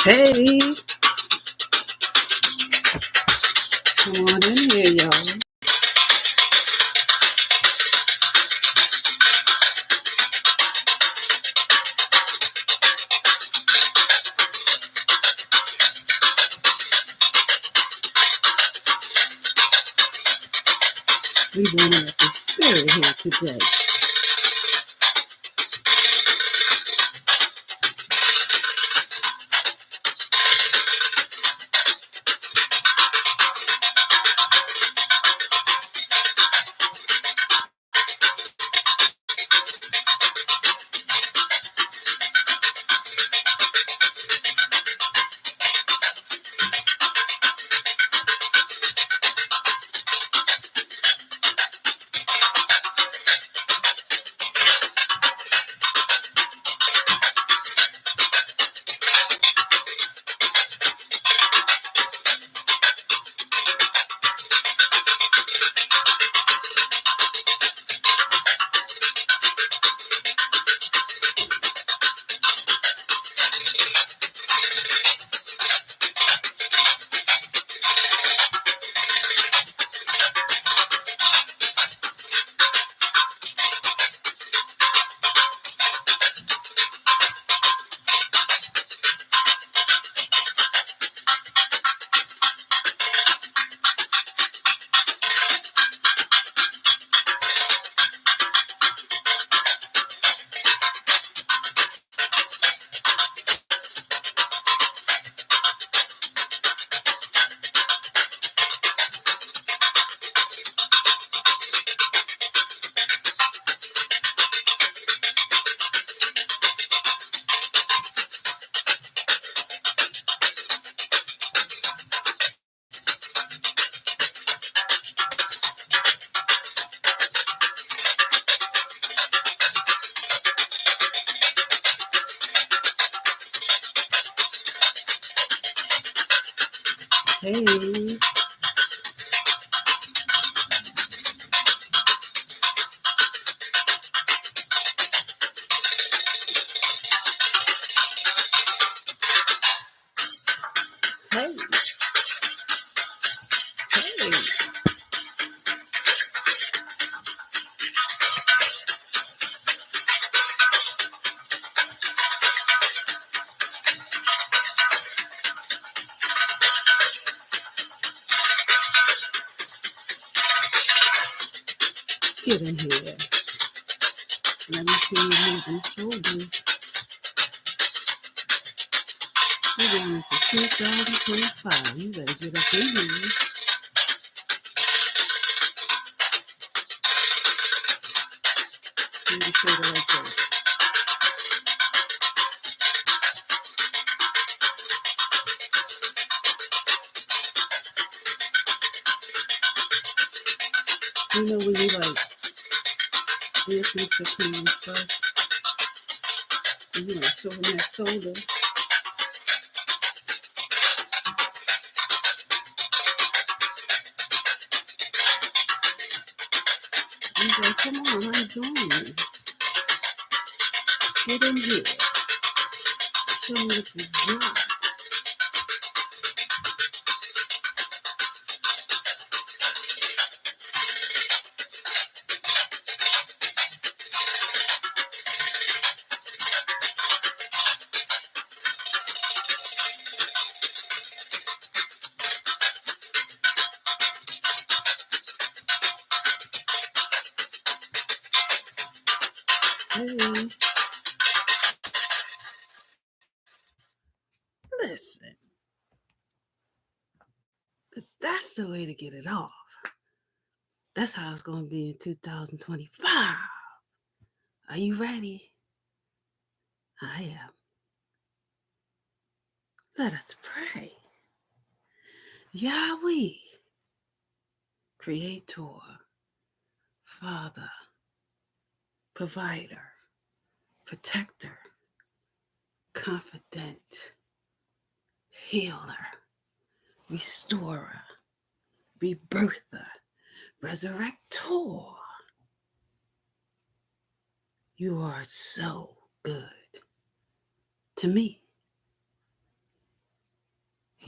Hey, come on in here, y'all. We want to let the spirit here today. Hey, hey, hey. Get in here. Let me see you moving shoulders. We're going into 2025. You better get up in here. Move the shoulder like this. You know when you like this with your clean first, and you want to show them that shoulder. You like, come on, honey, join me. Get in here. Show me what you got. Hey, listen. That's the way to get it off. That's how it's going to be in 2025. Are you ready? I am. Let us pray. Yahweh, Creator, Father, Provider, Protector, Confident, Healer, Restorer, Rebirther, Resurrector. You are so good to me.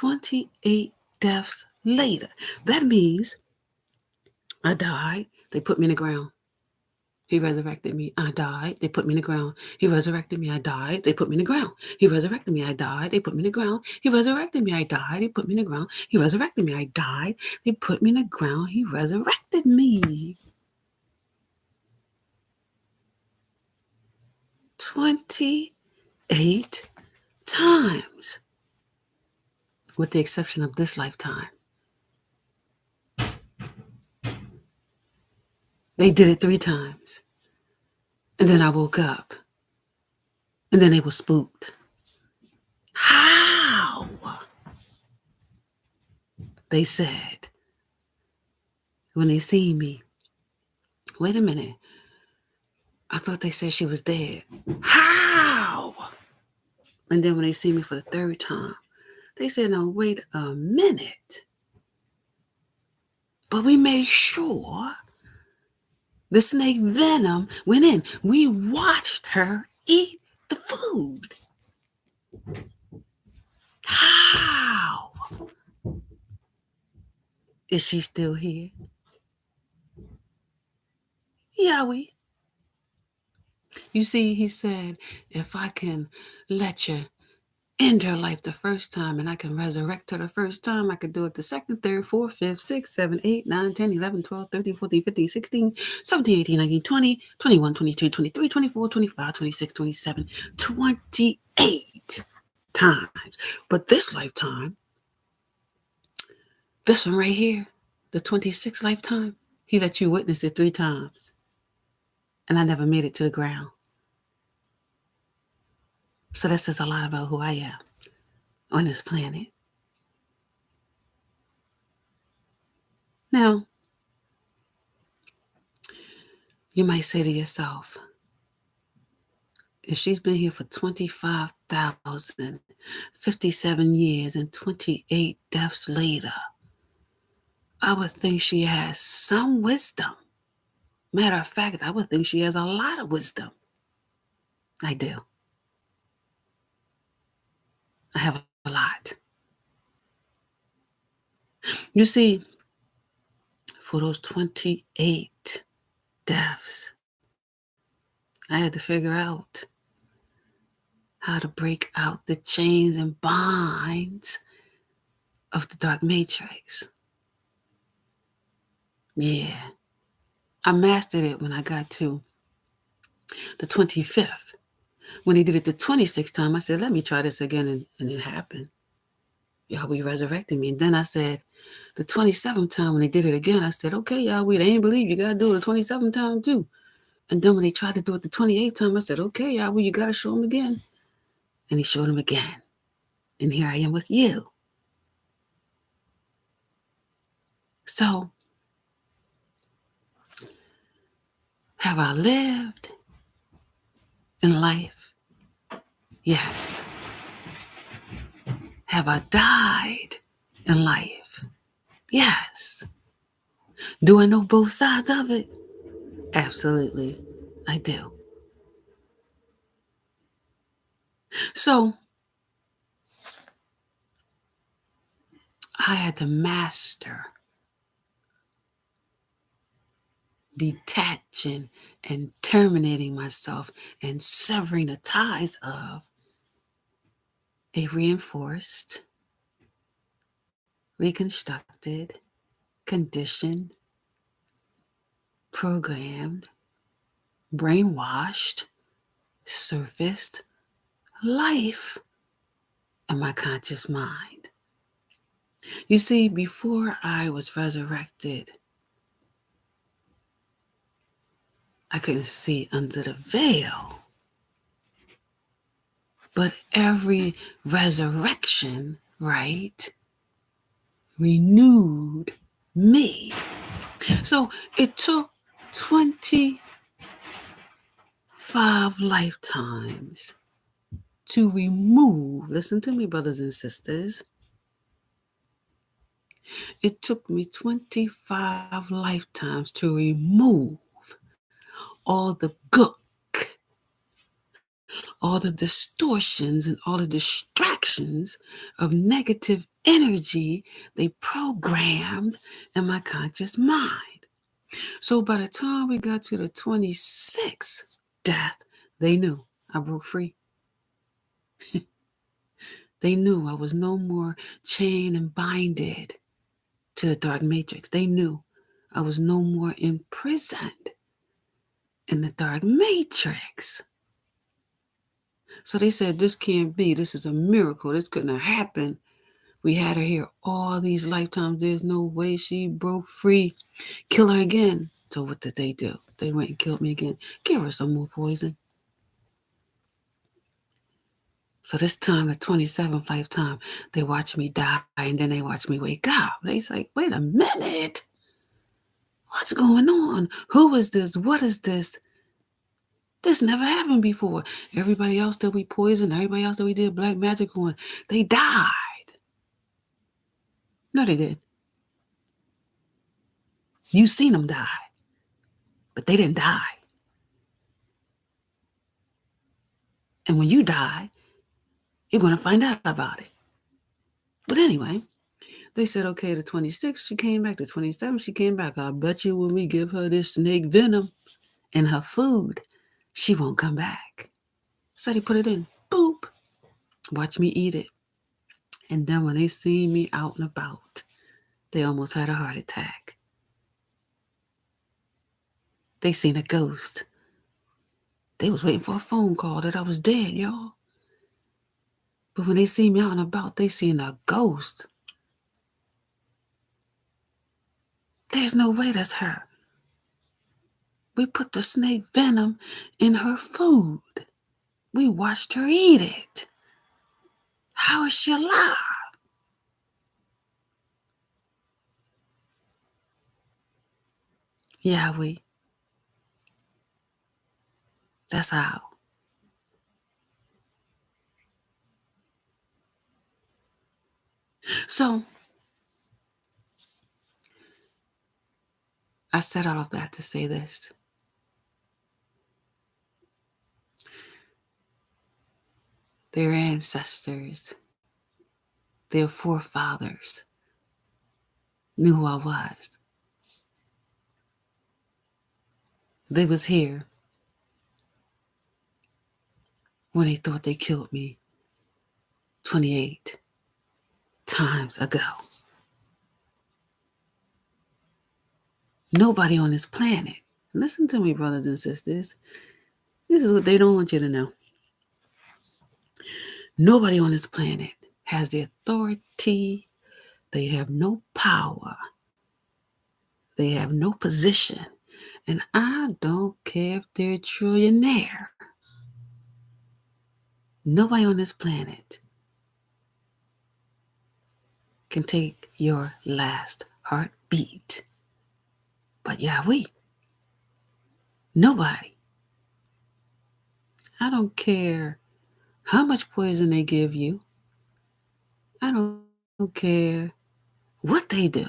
28 deaths later. That means I died. They put me in the ground. He resurrected me. I died. They put me in the ground. He resurrected me. I died. They put me in the ground. He resurrected me. I died. They put me in the ground. He resurrected me. I died. They put me in the ground. He resurrected me. I died. They put me in the ground. He resurrected me. 28 times, with the exception of this lifetime. They did it 3 times. And then I woke up. And then they were spooked. How? They said, when they seen me, wait a minute. I thought they said she was dead. How? And then when they see me for the 3rd time, they said, no, wait a minute. But we made sure the snake venom went in. We watched her eat the food. How? Is she still here? Yahweh. You see, he said, if I can let you end her life the first time and I can resurrect her the first time, I could do it the 2nd, 3rd, 4th, 5th, 6th, 7th, 8th, 9th, 10th, 11th, 12th, 13th, 14th, 15th, 16th, 17th, 18th, 19th, 20th, 21, 22, 23, 24, 25, 26, 27, 28 times. But this lifetime, this one right here, the 26th lifetime, he let you witness it 3 times. And I never made it to the ground. So that says a lot about who I am on this planet. Now, you might say to yourself, if she's been here for 25,057 years and 28 deaths later, I would think she has some wisdom. Matter of fact, I would think she has a lot of wisdom. I do. I have a lot. You see, for those 28 deaths, I had to figure out how to break out the chains and binds of the dark matrix. Yeah. I mastered it when I got to the 25th. When he did it the 26th time, I said, let me try this again, and it happened. Yahweh resurrected me. And then I said, the 27th time when they did it again, I said, okay, Yahweh, they ain't believe you got to do it the 27th time too. And then when they tried to do it the 28th time, I said, okay, Yahweh, you got to show them again. And he showed them again. And here I am with you. So, have I lived in life? Yes. Have I died in life? Yes. Do I know both sides of it? Absolutely, I do. So, I had to master detaching and terminating myself and severing the ties of a reinforced, reconstructed, conditioned, programmed, brainwashed, surfaced life in my conscious mind. You see, before I was resurrected, I couldn't see under the veil. But every resurrection, right, renewed me. So it took 25 lifetimes to remove, listen to me, brothers and sisters. It took me 25 lifetimes to remove all the gook All the distortions and all the distractions of negative energy they programmed in my conscious mind. So by the time we got to the 26th death, they knew I broke free. They knew I was no more chained and binded to the dark matrix. They knew I was no more imprisoned in the dark matrix. So they said, this can't be. This is a miracle. This couldn't have happened. We had her here all these lifetimes. There's no way she broke free. Kill her again. So what did they do? They went and killed me again. Give her some more poison. So this time, the 27th lifetime, they watch me die and then they watch me wake up. They say, wait a minute. What's going on? Who is this? What is this? This never happened before. Everybody else that we poisoned, everybody else that we did black magic on, they died. No, they didn't. You seen them die, but they didn't die. And when you die, you're going to find out about it. But anyway, they said, okay, the 26th, she came back. The 27th, she came back. I bet you when we give her this snake venom in her food, she won't come back. So they put it in. Boop. Watch me eat it. And then when they see me out and about, they almost had a heart attack. They seen a ghost. They was waiting for a phone call that I was dead, y'all. But when they see me out and about, they seen a ghost. There's no way that's her. We put the snake venom in her food. We watched her eat it. How is she alive? Yahweh. That's how. So, I said all of that to say this. Their ancestors, their forefathers knew who I was. They was here when they thought they killed me 28 times ago. Nobody on this planet, listen to me, brothers and sisters, this is what they don't want you to know. Nobody on this planet has the authority. They have no power. They have no position. And I don't care if they're a trillionaire. Nobody on this planet can take your last heartbeat but Yahweh. Nobody. I don't care how much poison they give you. I don't care what they do.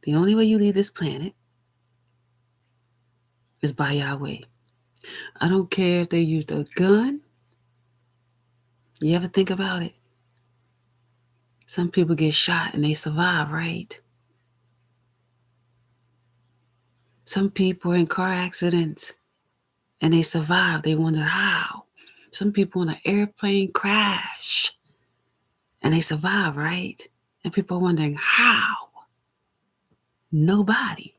The only way you leave this planet is by Yahweh. I don't care if they used a gun. You ever think about it? Some people get shot and they survive, right? Some people are in car accidents and they survive. They wonder how. Some people in an airplane crash and they survive, right? And people are wondering how. Nobody.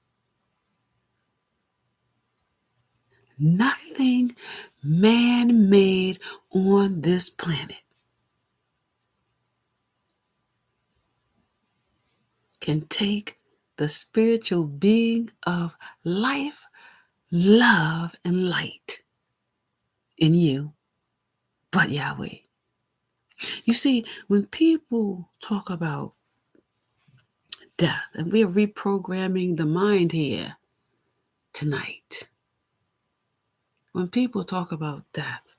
Nothing man-made on this planet can take the spiritual being of life, love, and light in you but Yahweh. You see, when people talk about death, and we are reprogramming the mind here tonight. When people talk about death,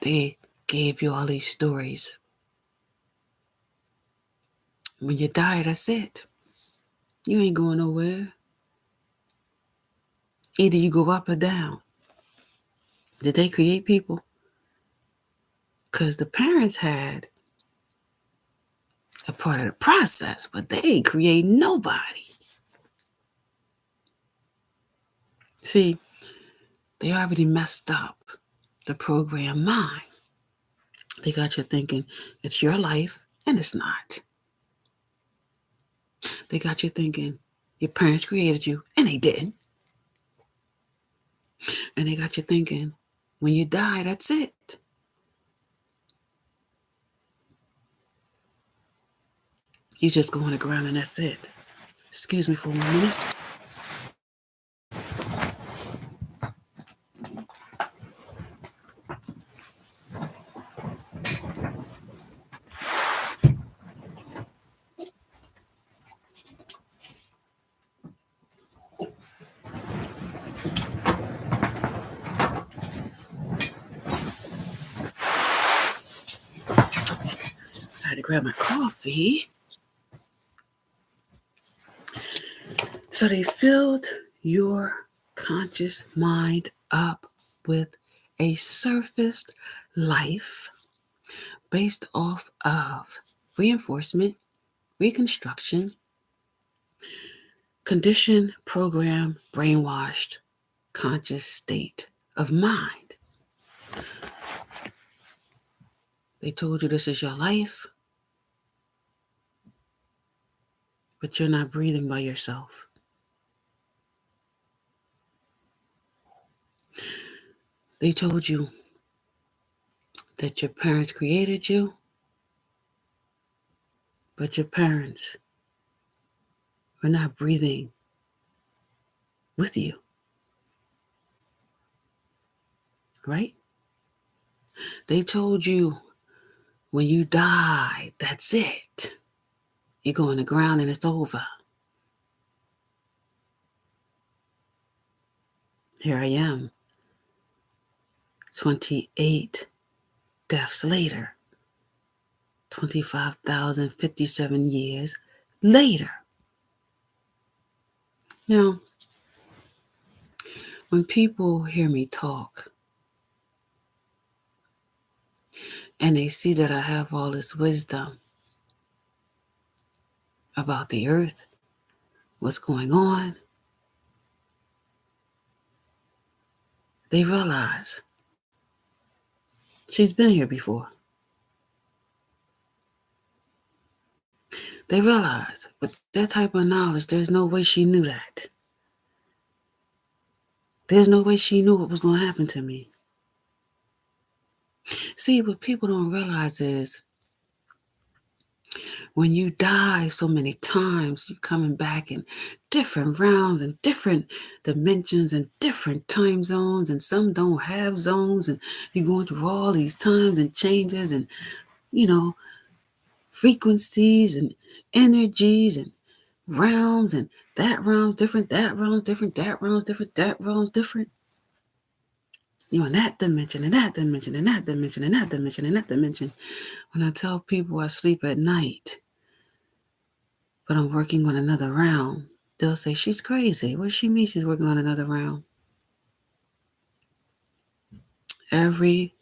they gave you all these stories. When you die, that's it. You ain't going nowhere. Either you go up or down. Did they create people? Because the parents had a part of the process, but they ain't create nobody. See, they already messed up the programmed mind. They got you thinking it's your life, and it's not. They got you thinking your parents created you, and they didn't. And they got you thinking when you die, that's it. You just go on the ground and that's it. Excuse me for 1 minute. I had to grab my coffee. So they filled your conscious mind up with a surface life based off of reinforcement, reconstruction, conditioned, programmed, brainwashed, conscious state of mind. They told you this is your life, but you're not breathing by yourself. They told you that your parents created you, but your parents are not breathing with you, right? They told you when you die, that's it. You go on the ground and it's over. Here I am, 28 deaths later, 25,057 years later. You know, when people hear me talk and they see that I have all this wisdom about the earth, what's going on, they realize she's been here before. They realize with that type of knowledge, there's no way she knew that. There's no way she knew what was going to happen to me. See, what people don't realize is when you die so many times, you're coming back in different rounds and different dimensions and different time zones, and some don't have zones, and you're going through all these times and changes and, frequencies and energies and realms, and that round's different, that round's different, that round's different, that round's different. You're in that dimension, and that dimension, and that dimension, and that dimension, and that dimension. When I tell people I sleep at night, but I'm working on another round, they'll say, she's crazy. What does she mean she's working on another round? Every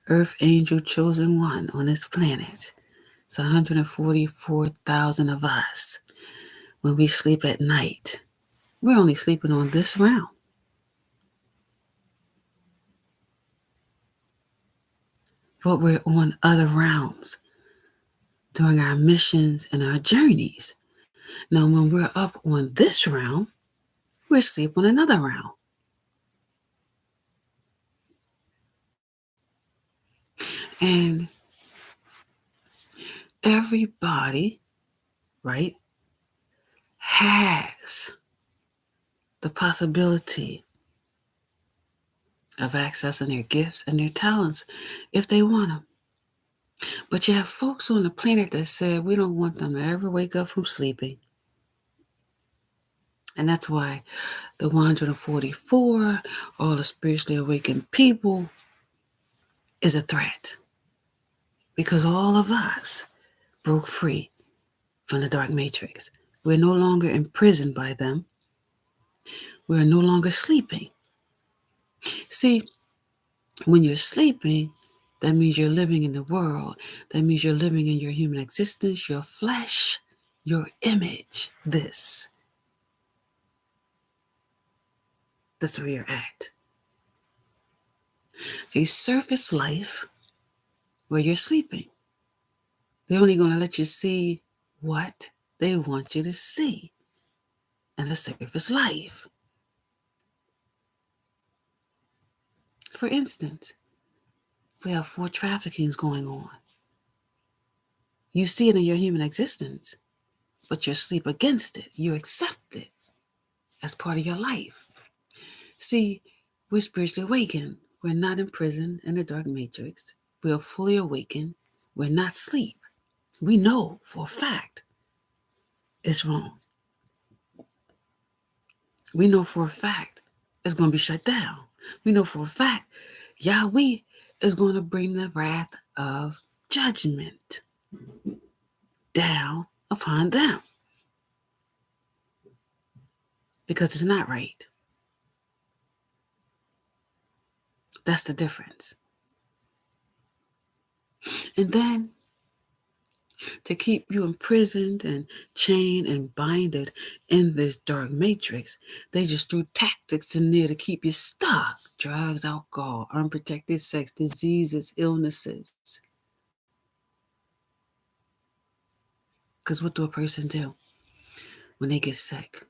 earth angel chosen one on this planet, it's 144,000 of us. When we sleep at night, we're only sleeping on this round. But we're on other rounds during our missions and our journeys. Now, when we're up on this round, we're asleep on another round. And everybody, right, has the possibility of accessing their gifts and their talents if they want them. But you have folks on the planet that said we don't want them to ever wake up from sleeping. And that's why the 144, all the spiritually awakened people, is a threat. Because all of us broke free from the dark matrix. We're no longer imprisoned by them. We're no longer sleeping. See, When you're sleeping, that means you're living in the world. That means you're living in your human existence, your flesh, your image. That's where you're at. A surface life where you're sleeping. They're only going to let you see what they want you to see in a surface life. For instance, we have 4 traffickings going on. You see it in your human existence, but you sleep against it. You accept it as part of your life. See, we're spiritually awakened. We're not imprisoned in the dark matrix. We are fully awakened. We're not asleep. We know for a fact it's wrong. We know for a fact it's going to be shut down. We know for a fact Yahweh is going to bring the wrath of judgment down upon them because it's not right. That's the difference. And then to keep you imprisoned and chained and binded in this dark matrix, they just threw tactics in there to keep you stuck. Drugs, alcohol, unprotected sex, diseases, illnesses. Because what do a person do when they get sick?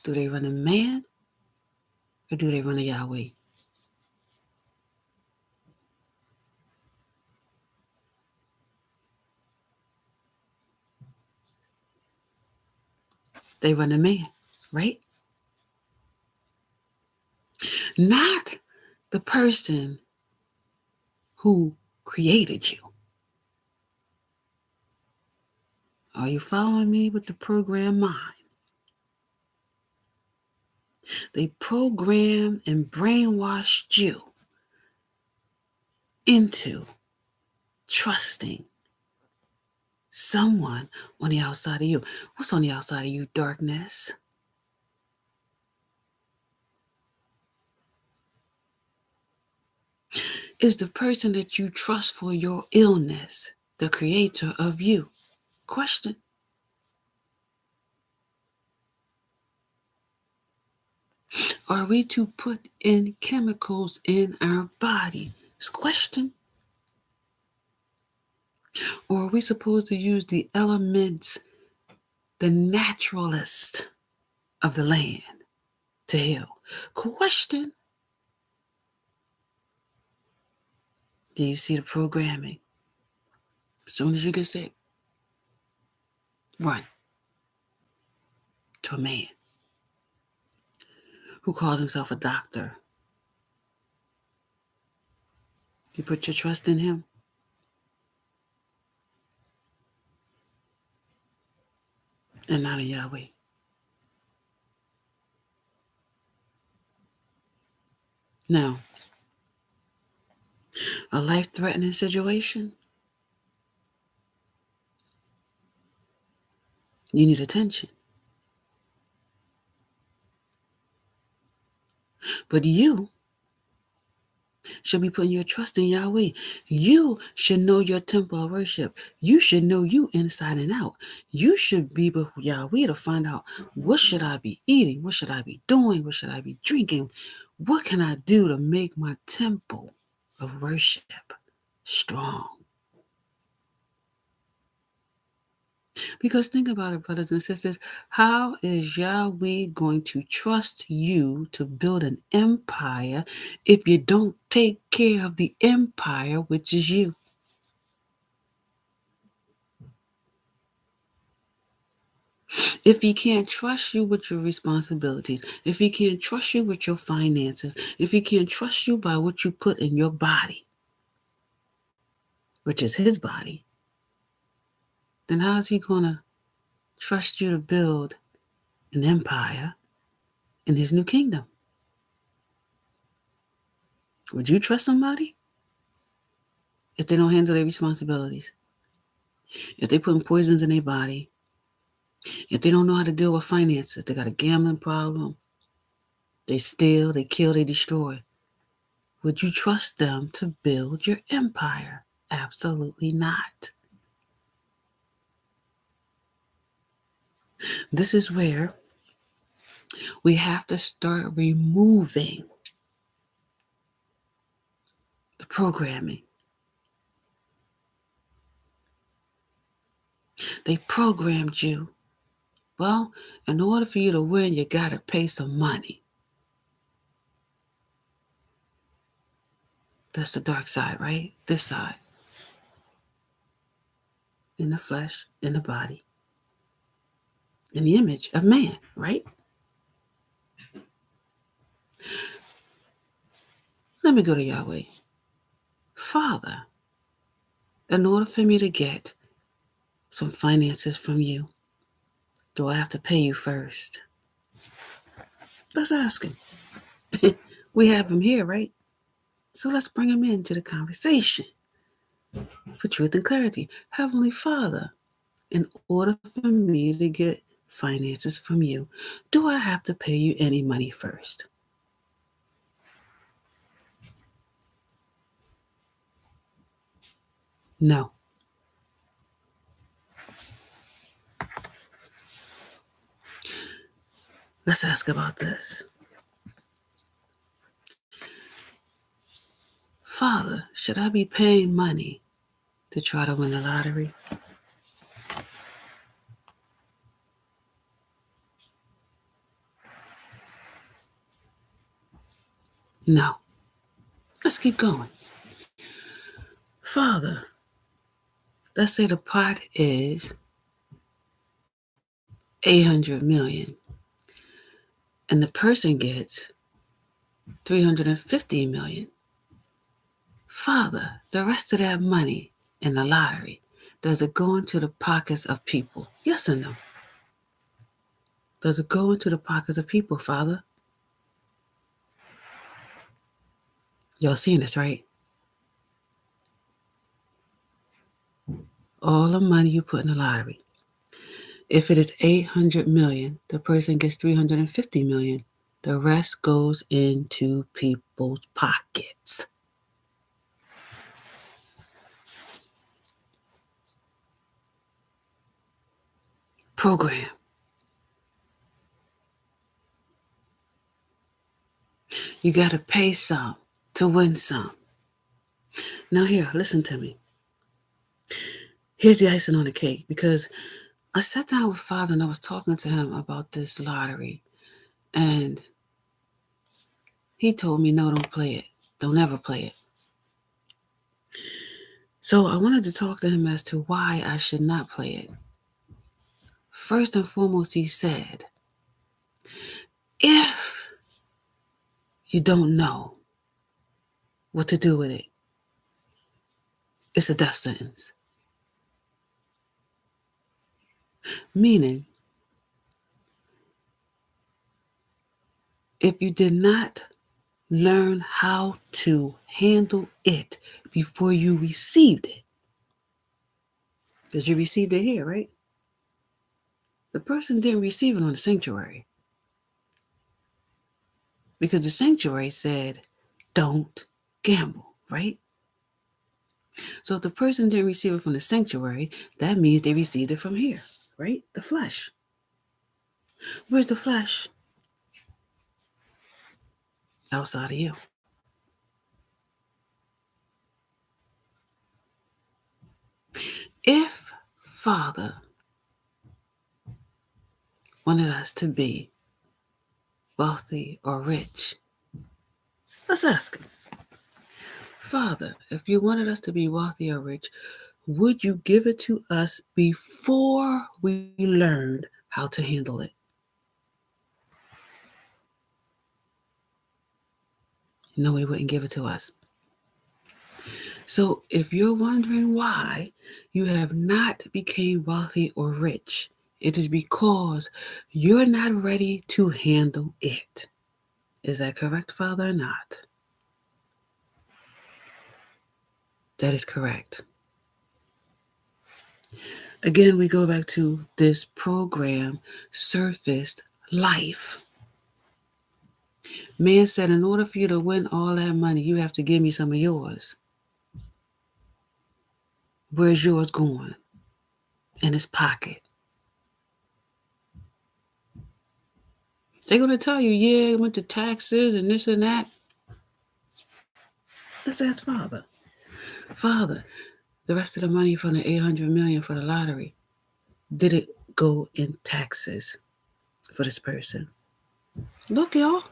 Do they run a man or do they run a Yahweh? They run a man, right? Not the person who created you. Are you following me with the programmed mind? They programmed and brainwashed you into trusting someone on the outside of you. What's on the outside of you? Darkness. Is the person that you trust for your illness the creator of you? Question. Are we to put in chemicals in our body? It's question. Or are we supposed to use the elements, the naturalist of the land to heal? Question. Do you see the programming? As soon as you get sick, run to a man who calls himself a doctor. You put your trust in him. And not in Yahweh. Now, a life-threatening situation, you need attention. But you should be putting your trust in Yahweh. You should know your temple of worship. You should know you inside and out. You should be with Yahweh to find out, what should I be eating? What should I be doing? What should I be drinking? What can I do to make my temple of worship strong? Because think about it, brothers and sisters. How is Yahweh going to trust you to build an empire if you don't take care of the empire, which is you? If he can't trust you with your responsibilities, if he can't trust you with your finances, if he can't trust you by what you put in your body, which is his body, then how is he going to trust you to build an empire in his new kingdom? Would you trust somebody if they don't handle their responsibilities? If they put poisons in their body, if they don't know how to deal with finances, they got a gambling problem, they steal, they kill, they destroy. Would you trust them to build your empire? Absolutely not. This is where we have to start removing the programming. They programmed you. Well, in order for you to win, you got to pay some money. That's the dark side, right? This side. In the flesh, in the body, in the image of man, right? Let me go to Yahweh. Father, in order for me to get some finances from you, do I have to pay you first? Let's ask him. We have him here, right? So let's bring him into the conversation for truth and clarity. Heavenly Father, in order for me to get finances from you, do I have to pay you any money first? No. Let's ask about this. Father, should I be paying money to try to win the lottery? No. Let's keep going. Father, let's say the pot is 800 million and the person gets 350 million. Father, the rest of that money in the lottery, does it go into the pockets of people? Yes or no? Does it go into the pockets of people, Father? Y'all seen this, right? All the money you put in the lottery. If it is 800 million, the person gets 350 million. The rest goes into people's pockets. Program. You got to pay some to win some. Now here, listen to me. Here's the icing on the cake, because I sat down with Father and I was talking to him about this lottery. And he told me, no, don't play it. Don't ever play it. So I wanted to talk to him as to why I should not play it. First and foremost, he said, if you don't know what to do with it, it's a death sentence. Meaning, if you did not learn how to handle it before you received it, because you received it here, right? The person didn't receive it on the sanctuary, because the sanctuary said, don't gamble, right? So if the person didn't receive it from the sanctuary, that means they received it from here, right? The flesh. Where's the flesh? Outside of you. If Father wanted us to be wealthy or rich, let's ask him. Father, if you wanted us to be wealthy or rich, would you give it to us before we learned how to handle it? No, he wouldn't give it to us. So if you're wondering why you have not become wealthy or rich, it is because you're not ready to handle it. Is that correct, Father, or not? That is correct. Again, we go back to this program, surfaced life. Man said, in order for you to win all that money, you have to give me some of yours. Where's yours going? In his pocket. They're going to tell you, yeah, it went to taxes and this and that. Let's ask Father. Father, the rest of the money from the $800 million for the lottery, did it go in taxes for this person? Look, y'all.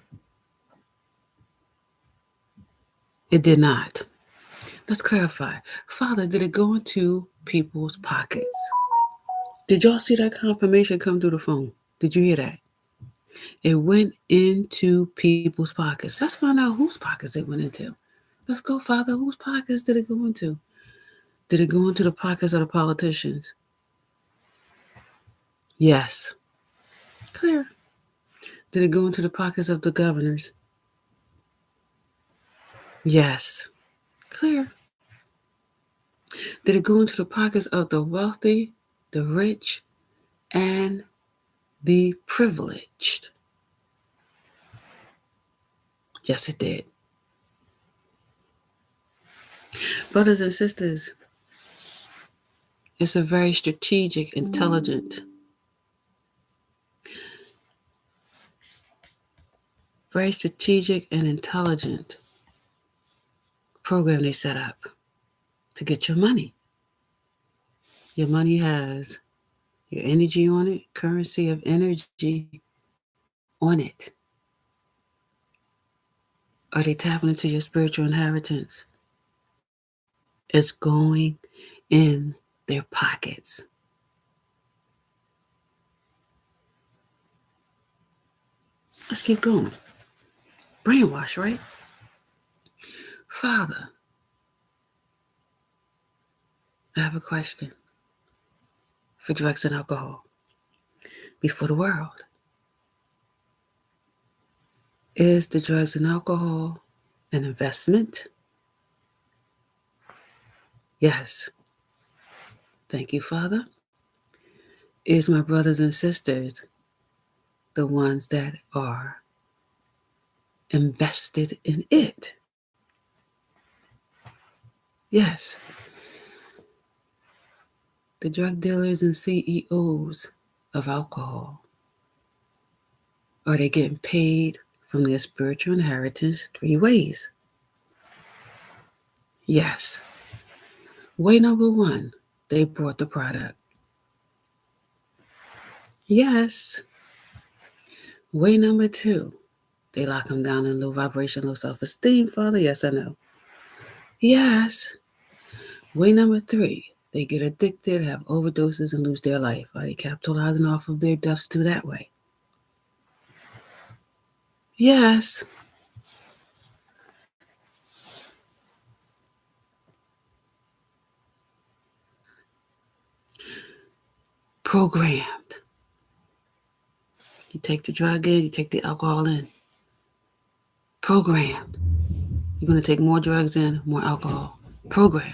It did not. Let's clarify. Father, did it go into people's pockets? Did y'all see that confirmation come through the phone? Did you hear that? It went into people's pockets. Let's find out whose pockets it went into. Let's go, Father. Whose pockets did it go into? Did it go into the pockets of the politicians? Yes. Clear. Did it go into the pockets of the governors? Yes. Clear. Did it go into the pockets of the wealthy, the rich, and the privileged? Yes, it did. Brothers and sisters, it's a very strategic, intelligent, and intelligent program they set up to get your money. Your money has your energy on it, currency of energy on it. Are they tapping into your spiritual inheritance? It's going in their pockets. Let's keep going. Brainwash, right? Father, I have a question for drugs and alcohol before the world. Is the drugs and alcohol an investment? Yes. Thank you, Father. Is my brothers and sisters the ones that are invested in it? Yes. The drug dealers and CEOs of alcohol, are they getting paid from their spiritual inheritance 3 ways? Yes. Way number 1, they bought the product. Yes. Way number 2, they lock them down in low vibration, low self-esteem, Father. Yes or no? Yes. Way number 3, they get addicted, have overdoses, and lose their life. Are they capitalizing off of their deaths too that way? Yes. Programmed. You take the drug in, you take the alcohol in. Programmed. You're going to take more drugs in, more alcohol. Programmed.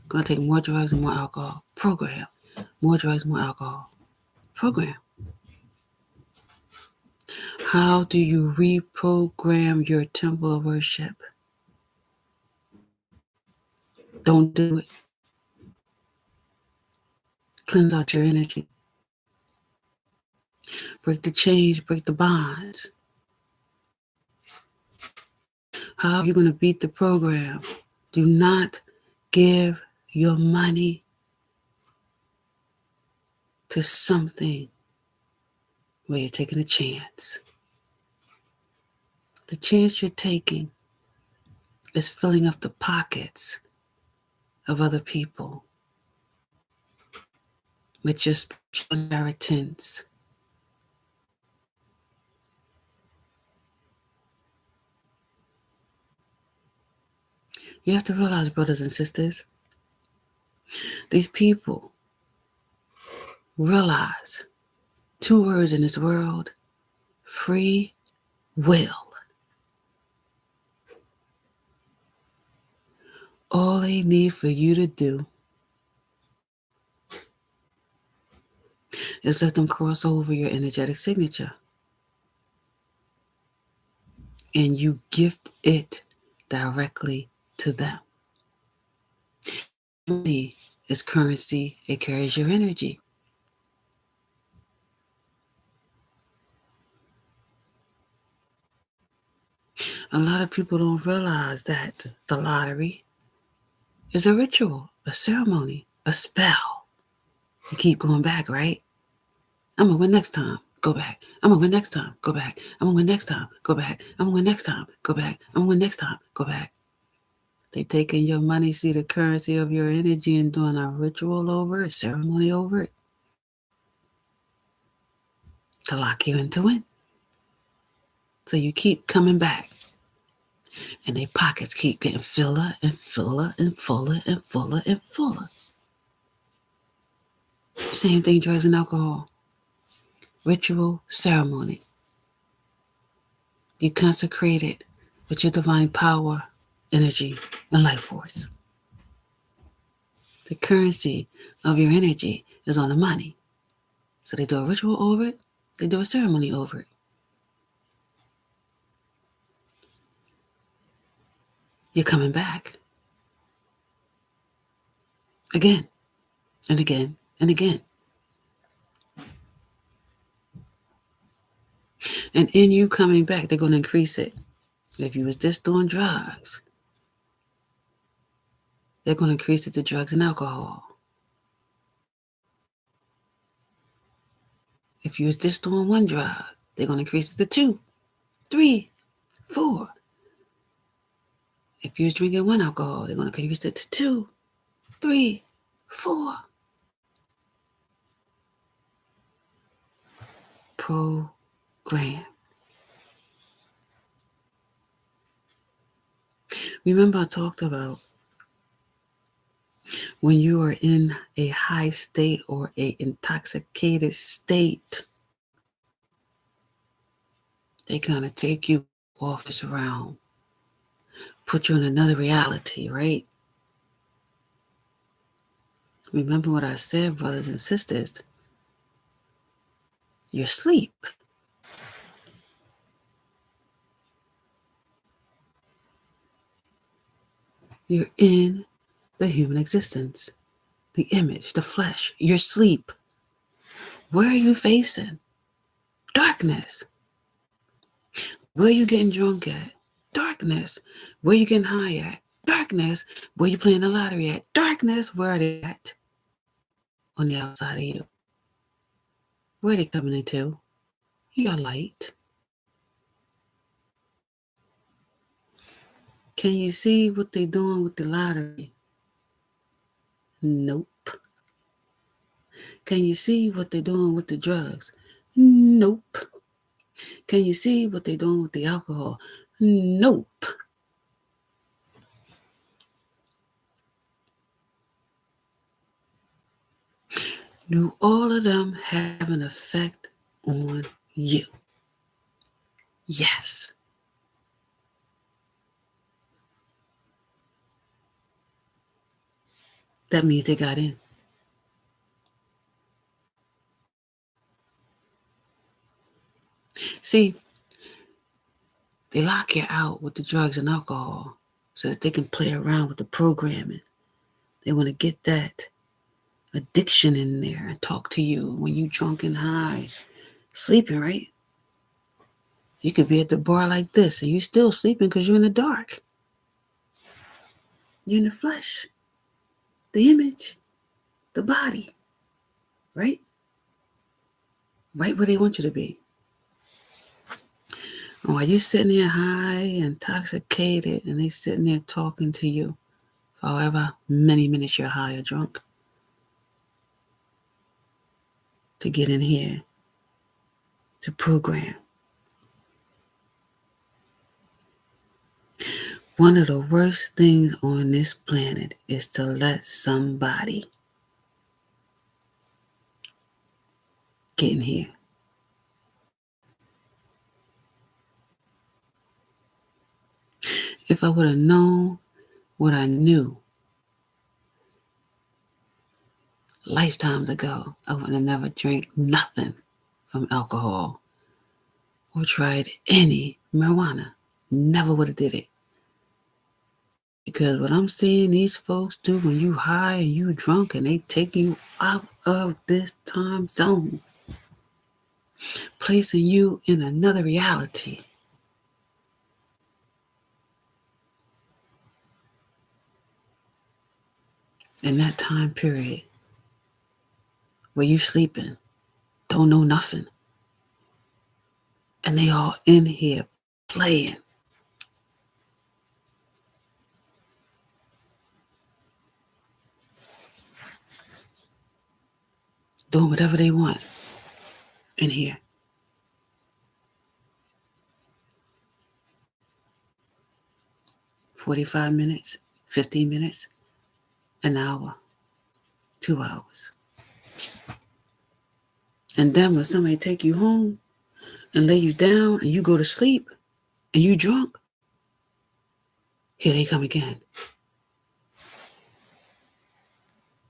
Going to take more drugs and more alcohol. Programmed. More drugs, more alcohol. Programmed. How do you reprogram your temple of worship? Don't do it. Cleanse out your energy. Break the chains, break the bonds. How are you going to beat the program? Do not give your money to something where you're taking a chance. The chance you're taking is filling up the pockets of other people with your spiritual inheritance. You have to realize, brothers and sisters, these people realize 2 words in this world: free will. All they need for you to do is let them cross over your energetic signature. and you gift it directly to them. Money is currency. It carries your energy. A lot of people don't realize that the lottery is a ritual, a ceremony, a spell. You keep going back, right? I'm going to win next time. Go back. I'm going to win next time. Go back. I'm going to win next time. Go back. I'm going to win next time. Go back. I'm going to win next time. Go back. They taking your money, see the currency of your energy, and doing a ritual over it, a ceremony over it, to lock you into it. So you keep coming back. And their pockets keep getting fuller and fuller and fuller and fuller and fuller. Same thing, drugs and alcohol. Ritual, ceremony. You consecrate it with your divine power, energy, and life force. The currency of your energy is on the money. So they do a ritual over it. They do a ceremony over it. You're coming back. Again, and again, and again. And in you coming back, they're going to increase it. If you was just doing drugs, they're going to increase it to drugs and alcohol. If you was just doing one drug, they're going to increase it to 2, 3, 4. If you was drinking one alcohol, they're going to increase it to 2, 3, 4. Program. Remember I talked about when you are in a high state or an intoxicated state, they kind of take you off this realm, put you in another reality, right? Remember what I said, brothers and sisters. You're asleep. You're in the human existence, the image, the flesh, your sleep. Where are you facing? Darkness. Where are you getting drunk at? Darkness. Where are you getting high at? Darkness. Where are you playing the lottery at? Darkness. Where are they at? On the outside of you. Where are they coming into? Your light. Can you see what they're doing with the lottery? Nope. Can you see what they're doing with the drugs? Nope. Can you see what they're doing with the alcohol? Nope. Do all of them have an effect on you? Yes. That means they got in. See, they lock you out with the drugs and alcohol so that they can play around with the programming. They want to get that addiction in there and talk to you when you drunk and high, sleeping, right? You could be at the bar like this and you still sleeping because you're in the dark. You're in the flesh, the image, the body, right? Right where they want you to be. And while you're sitting there high, intoxicated, and they sitting there talking to you for however many minutes you're high or drunk, to get in here, to program. One of the worst things on this planet is to let somebody get in here. If I would have known what I knew lifetimes ago, I would have never drank nothing from alcohol or tried any marijuana. never would have did it. Because what I'm seeing these folks do when you high and you drunk and they take you out of this time zone, placing you in another reality. In that time period where you sleeping, don't know nothing. And they all in here playing. Doing whatever they want in here. $45, 15 minutes, an hour, 2 hours. And then when somebody take you home and lay you down and you go to sleep and you drunk, here they come again.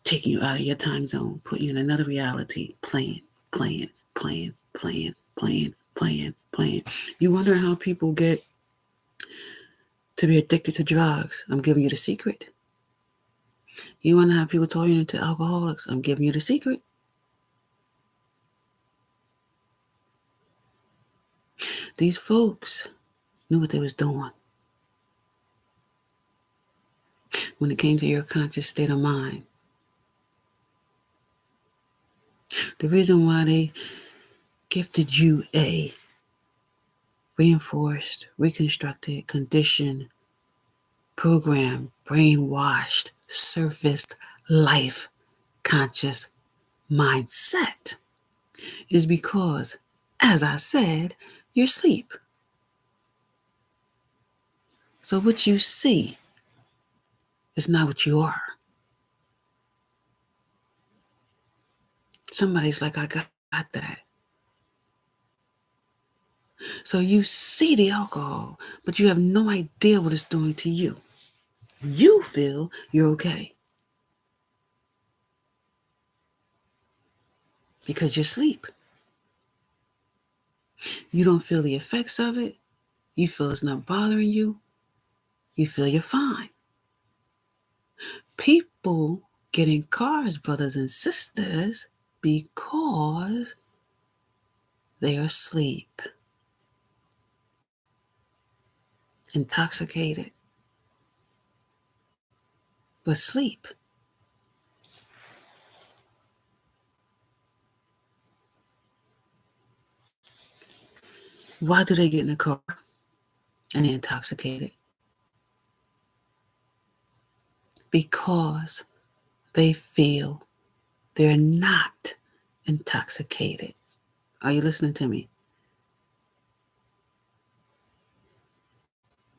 Taking you out of your time zone, putting you in another reality, playing. You wonder how people get to be addicted to drugs. I'm giving you the secret. You wonder how people turn into alcoholics. I'm giving you the secret. These folks knew what they was doing. When it came to your conscious state of mind. The reason why they gifted you a reinforced, reconstructed, conditioned, programmed, brainwashed, surfaced life conscious mindset is because, as I said, you're asleep. So what you see is not what you are. Somebody's like, I got that. So you see the alcohol, but you have no idea what it's doing to you. You feel you're okay because you're asleep. You don't feel the effects of it. You feel it's not bothering you. You feel you're fine. People get in cars, brothers and sisters, because they are asleep, intoxicated, but sleep. Why do they get in a car and they're intoxicated? Because they feel they're not intoxicated. Are you listening to me?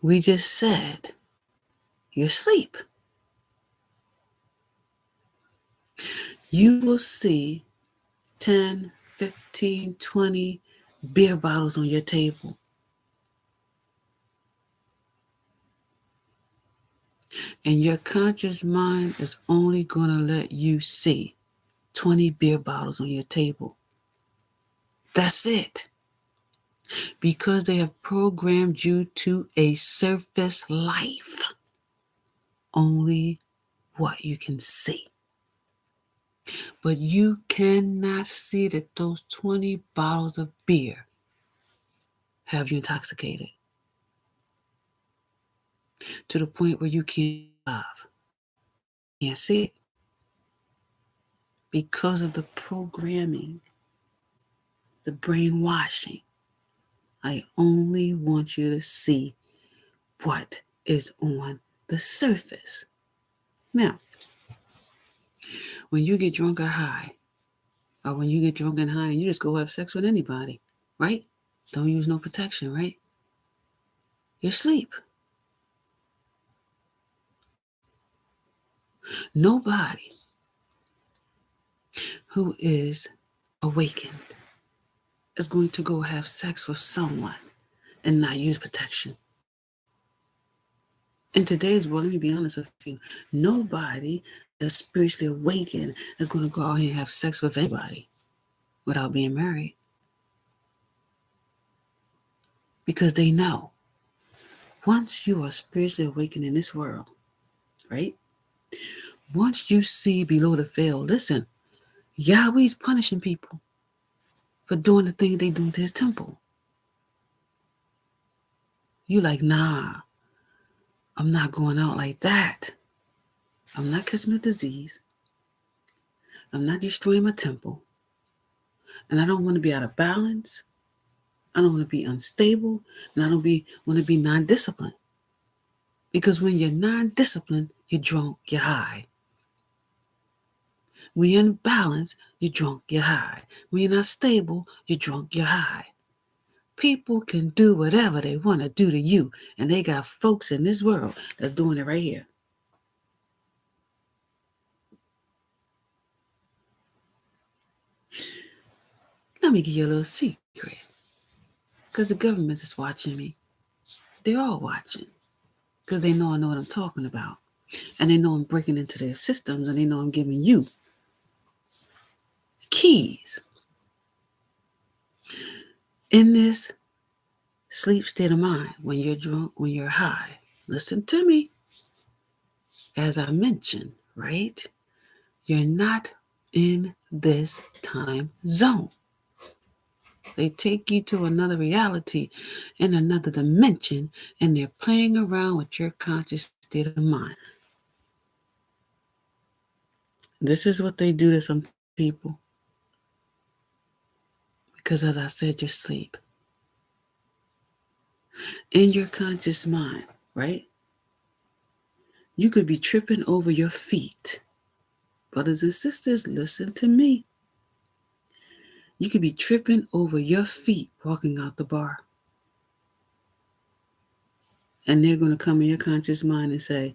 We just said you're asleep. You will see 10, 15, 20 beer bottles on your table. And your conscious mind is only going to let you see 20 beer bottles on your table. That's it. Because they have programmed you to a surface life. Only what you can see. But you cannot see that those 20 bottles of beer have you intoxicated. To the point where you can't laugh. You can't see it. Because of the programming, the brainwashing. I only want you to see what is on the surface. Now, when you get drunk or high, or when you get drunk and high and you just go have sex with anybody, right? Don't use no protection, right? You're asleep. Nobody who is awakened is going to go have sex with someone and not use protection. In today's world, let me be honest with you, nobody that's spiritually awakened is going to go out here and have sex with anybody without being married. Because they know Once you are spiritually awakened in this world, right? Once you see below the veil, listen, Yahweh's punishing people for doing the thing they do to his temple. You like, nah, I'm not going out like that. I'm not catching a disease. I'm not destroying my temple. And I don't want to be out of balance. I don't want to be unstable. And I don't want to be non-disciplined. Because when you're non-disciplined, you're drunk, you're high. When you're in balance, you're drunk, you're high. When you're not stable, you're drunk, you're high. People can do whatever they want to do to you. And they got folks in this world that's doing it right here. Let me give you a little secret. Because the government is watching me. They're all watching. Because they know I know what I'm talking about. And they know I'm breaking into their systems. And they know I'm giving you keys. In this sleep state of mind, when you're drunk, when you're high, listen to me. As I mentioned, right? You're not in this time zone. They take you to another reality in another dimension, and they're playing around with your conscious state of mind. This is what they do to some people. Because as I said, you're asleep. In your conscious mind, right? You could be tripping over your feet. Brothers and sisters, listen to me. You could be tripping over your feet walking out the bar. And they're going to come in your conscious mind and say,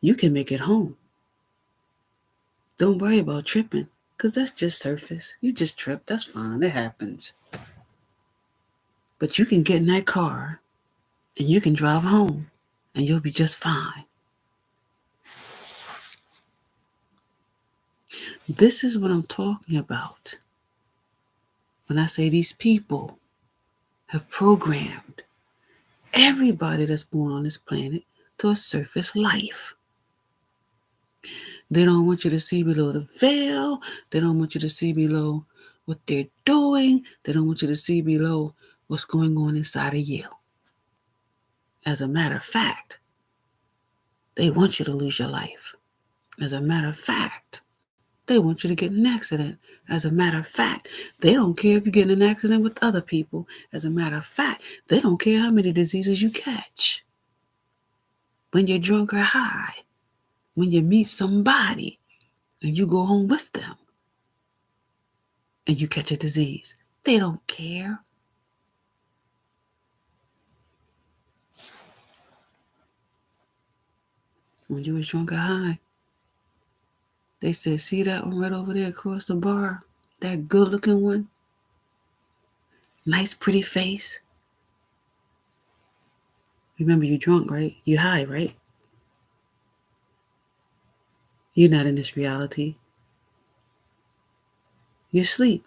you can make it home. Don't worry about tripping, because that's just surface. You just trip, that's fine, it happens. But you can get in that car and you can drive home and you'll be just fine. This is what I'm talking about when I say these people have programmed everybody that's born on this planet to a surface life. They don't want you to see below the veil. They don't want you to see below what they're doing. They don't want you to see below what's going on inside of you. As a matter of fact, they want you to lose your life. As a matter of fact, they want you to get in an accident. As a matter of fact, they don't care if you get in an accident with other people. As a matter of fact, they don't care how many diseases you catch. When you're drunk or high, when you meet somebody and you go home with them and you catch a disease, they don't care. When you was drunk or high, they said, see that one right over there across the bar? That good-looking one? Nice, pretty face. Remember, you're drunk, right? You're high, right? You're not in this reality. You're asleep.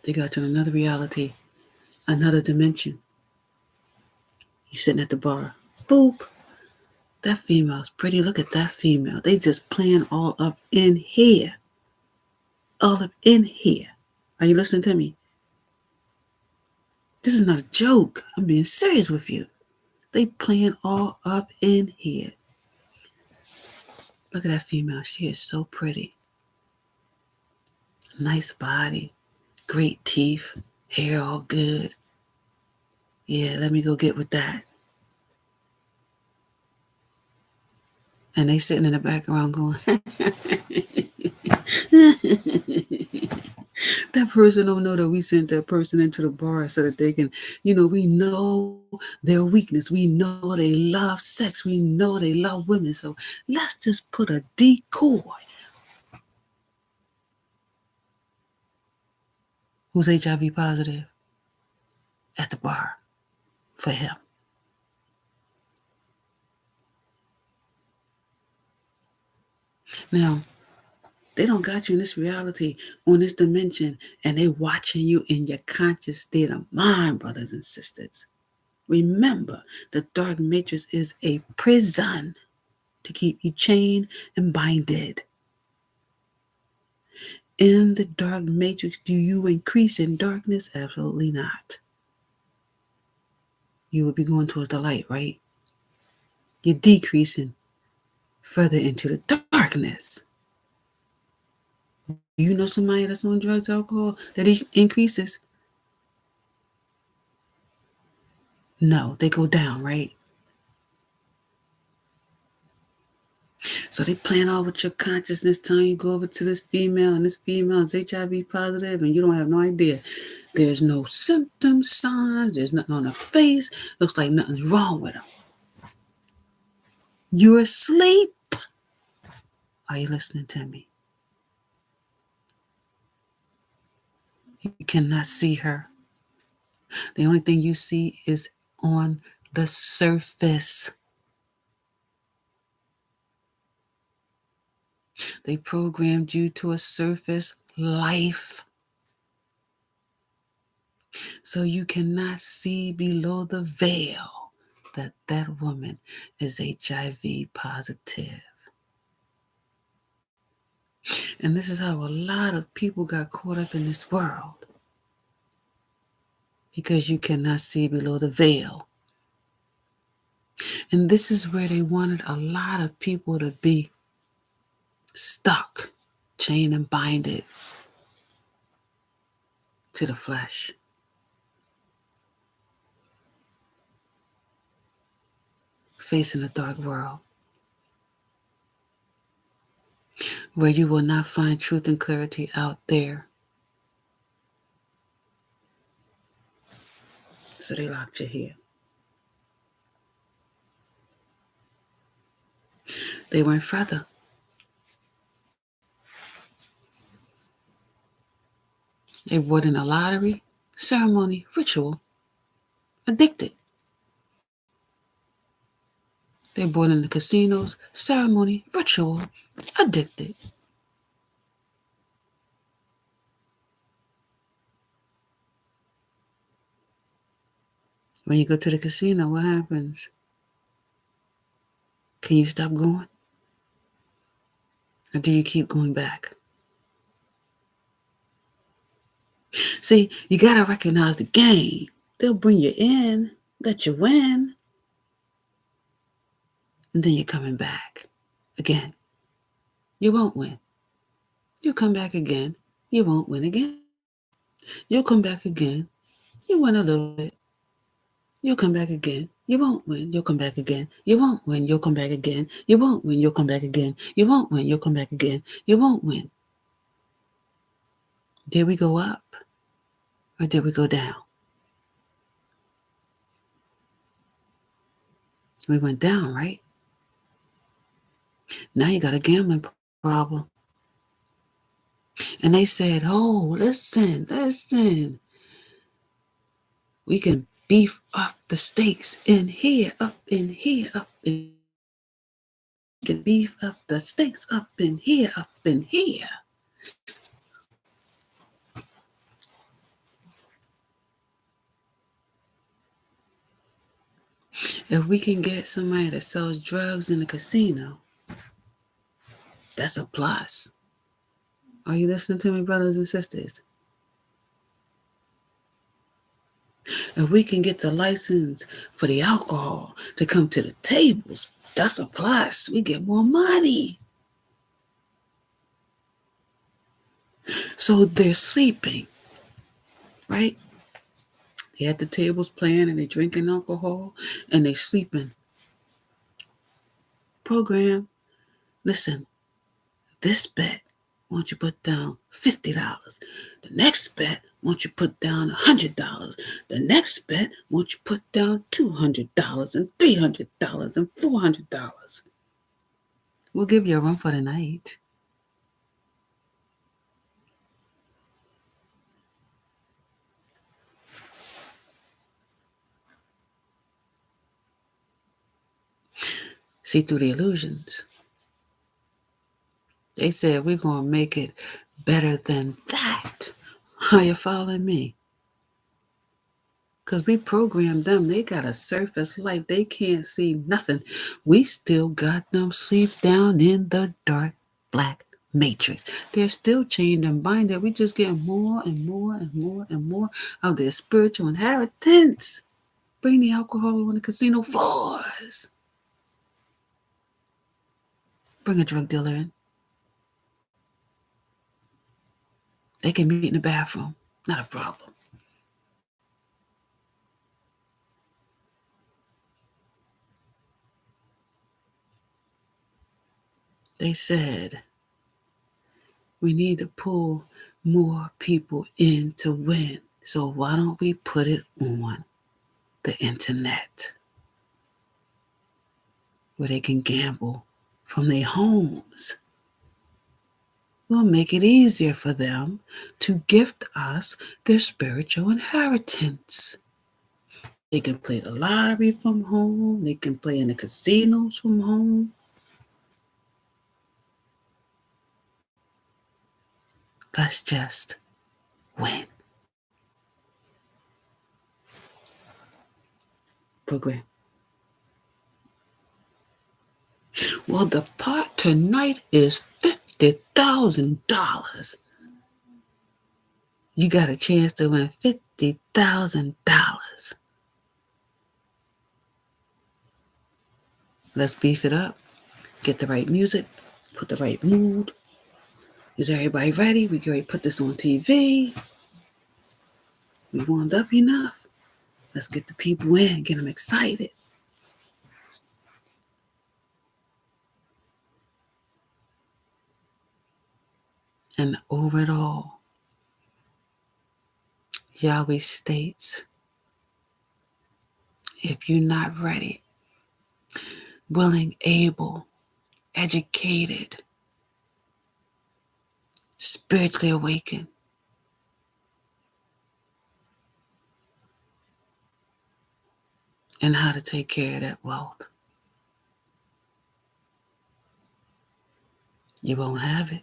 They got you in another reality, another dimension. You're sitting at the bar. Boop. That female's pretty. Look at that female. They just playing all up in here. All up in here. Are you listening to me? This is not a joke. I'm being serious with you. They playing all up in here. Look at that female. She is so pretty. Nice body. Great teeth. Hair all good. Yeah, let me go get with that. And they sitting in the background going, that person don't know that we sent that person into the bar so that they can, we know their weakness. We know they love sex. We know they love women. So let's just put a decoy who's HIV positive at the bar for him. Now, they don't got you in this reality, on this dimension, and they watching you in your conscious state of mind, brothers and sisters. Remember, the dark matrix is a prison to keep you chained and binded. In the dark matrix, do you increase in darkness? Absolutely not. You would be going towards the light, right? You're decreasing further into the darkness. Do you know somebody that's on drugs, alcohol, that increases? No, they go down, right? So they playing all with your consciousness, telling you go over to this female, and this female is HIV positive, and you don't have no idea. There's no symptoms, signs, there's nothing on her face. Looks like nothing's wrong with them. You're asleep. Are you listening to me? You cannot see her. The only thing you see is on the surface. They programmed you to a surface life. So you cannot see below the veil that that woman is HIV positive. And this is how a lot of people got caught up in this world. Because you cannot see below the veil. And this is where they wanted a lot of people to be stuck, chained and binded to the flesh. Facing a dark world. Where you will not find truth and clarity out there. So they locked you here. They went further. They brought in a lottery, ceremony, ritual, addicted. They brought in the casinos, ceremony, ritual, addicted. When you go to the casino, what happens? Can you stop going? Or do you keep going back? See, you got to recognize the game. They'll bring you in, let you win, and then you're coming back again. You won't win. You'll come back again. You won't win again. You'll come back again. You win a little bit. You'll come back again. You won't win. You'll come back again. You won't win. You'll come back again. You won't win. You'll come back again. You won't win. You'll come back again. You won't win. Did we go up or did we go down? We went down, right? Now you got a gambling problem. And they said, oh, listen. We can beef up the stakes in here, up in here, up in. We can beef up the stakes up in here, up in here. If we can get somebody that sells drugs in the casino, that's a plus. Are you listening to me, brothers and sisters? If we can get the license for the alcohol to come to the tables, that's a plus. We get more money. So they're sleeping, right? They at the tables playing and they drinking alcohol and they sleeping. Program, listen, this bet, won't you put down $50? The next bet, won't you put down $100? The next bet, won't you put down $200 and $300 and $400? We'll give you a run for the night. See through the illusions. They said we're going to make it better than that. Are you following me? Because we programmed them. They got a surface life. They can't see nothing. We still got them sleep down in the dark black matrix. They're still chained and binded. We just get more and more and more and more of their spiritual inheritance. Bring the alcohol on the casino floors. Bring a drug dealer in. They can meet in the bathroom. Not a problem. They said we need to pull more people in to win. So why don't we put it on the internet where they can gamble from their homes? We'll make it easier for them to gift us their spiritual inheritance. They can play the lottery from home. They can play in the casinos from home. Let's just win. Program. Well, the pot tonight is $50,000. You got a chance to win $50,000. Let's beef it up. Get the right music. Put the right mood. Is everybody ready? We can ready to put this on TV. We warmed up enough. Let's get the people in. Get them excited. And over it all, Yahweh states, if you're not ready, willing, able, educated, spiritually awakened, and how to take care of that wealth, you won't have it.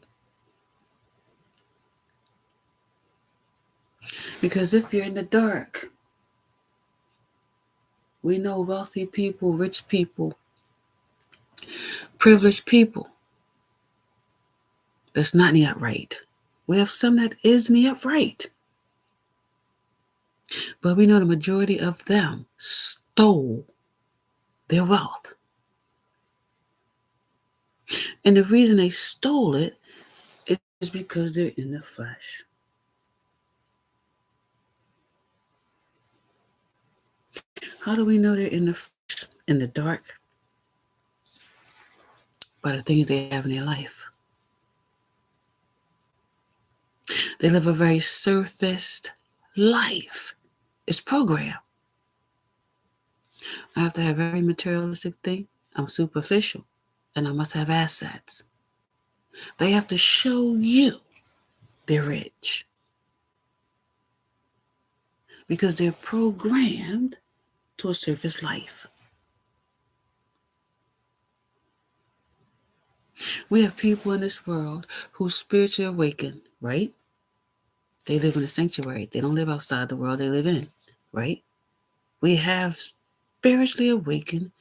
Because if you're in the dark, we know wealthy people, rich people, privileged people that's not in the upright. We have some that is in the upright. But we know the majority of them stole their wealth. And the reason they stole it is because they're in the flesh. How do we know they're in the flesh, in the dark? By the things they have in their life. They live a very surfaced life. It's programmed. I have to have every materialistic thing. I'm superficial. And I must have assets. They have to show you they're rich. Because they're programmed to a surface life. We have people in this world who spiritually awaken, right? They live in a sanctuary. They don't live outside the world they live in, right? We have spiritually awakened,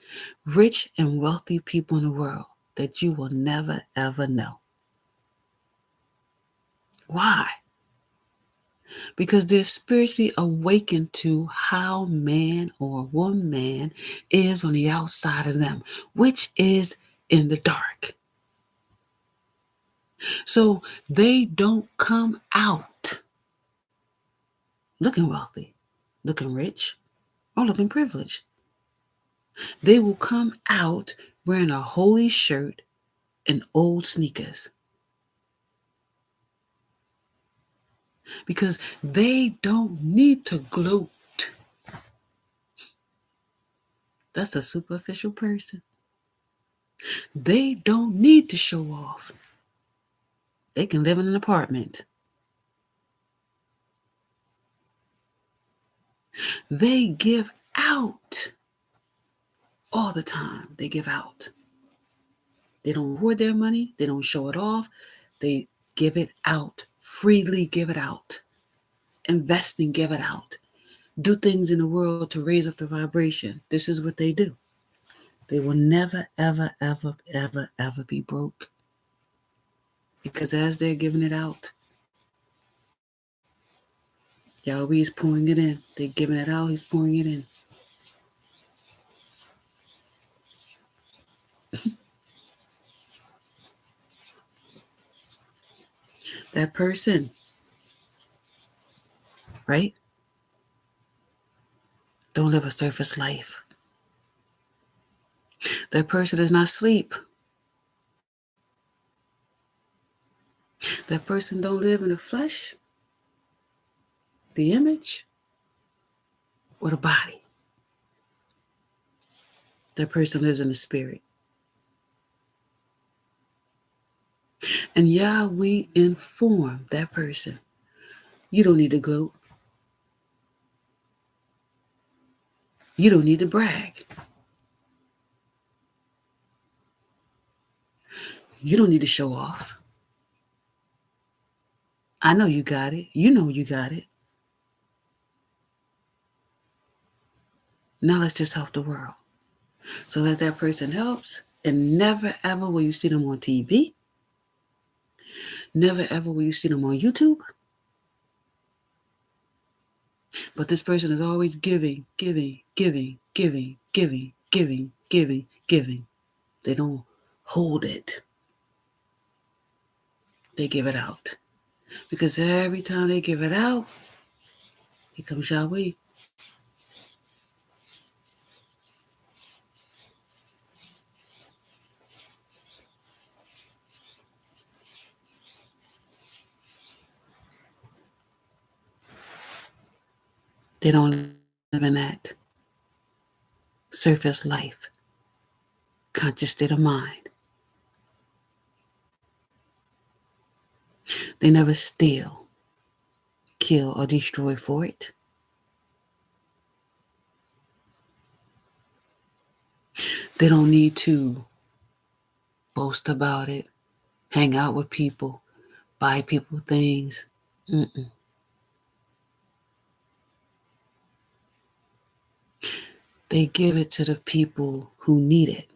rich and wealthy people in the world that you will never, ever know. Why? Because they're spiritually awakened to how man or woman is on the outside of them, which is in the dark. So they don't come out looking wealthy, looking rich, or looking privileged. They will come out wearing a holy shirt and old sneakers. Because they don't need to gloat. That's a superficial person. They don't need to show off. They can live in an apartment. They give out all the time. They give out. They don't hoard their money. They don't show it off. They give it out. Freely give it out. Invest and give it out. do things in the world to raise up the vibration. This is what they do. They will never, ever, ever, ever, ever be broke. Because as they're giving it out, Yahweh is pouring it in. They're giving it out, he's pouring it in. That person, right? Don't live a surface life. That person does not sleep. That person don't live in the flesh, the image, or the body. That person lives in the spirit. And Yahweh inform that person, you don't need to gloat. You don't need to brag. You don't need to show off. I know you got it. You know you got it. Now let's just help the world. So as that person helps, and never ever will you see them on TV. Never ever will you see them on YouTube. But this person is always giving, giving, giving, giving, giving, giving, giving, giving. They don't hold it. They give it out. Because every time they give it out, here comes Yahweh. They don't live in that surface life, conscious state of mind. They never steal, kill, or destroy for it. They don't need to boast about it, hang out with people, buy people things. Mm-mm. They give it to the people who need it.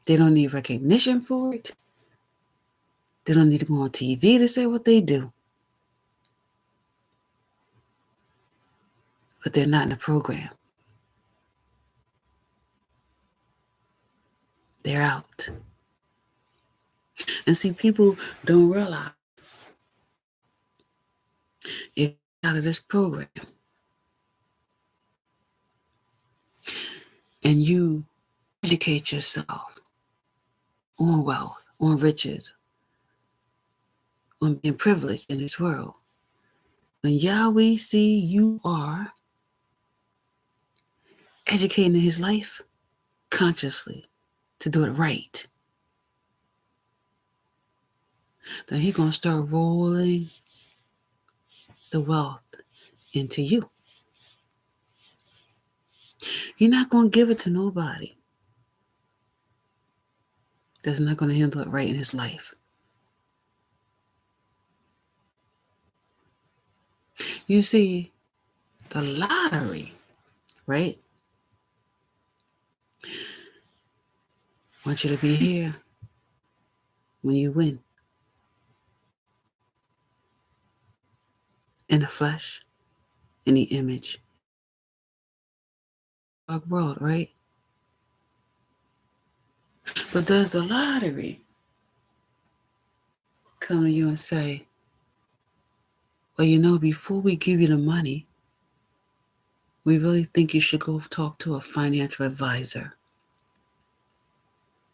They don't need recognition for it. They don't need to go on TV to say what they do. But they're not in the program. They're out. And see, people don't realize if you're out of this program and you educate yourself on wealth, on riches, on being privileged in this world, when Yahweh see you are educating his life consciously to do it right, then he's going to start rolling the wealth into you. You're not going to give it to nobody that's not going to handle it right in his life. You see, the lottery, right? I want you to be here when you win. In the flesh, in the image. Dark world, right? But does the lottery come to you and say, well, you know, before we give you the money, we really think you should go talk to a financial advisor.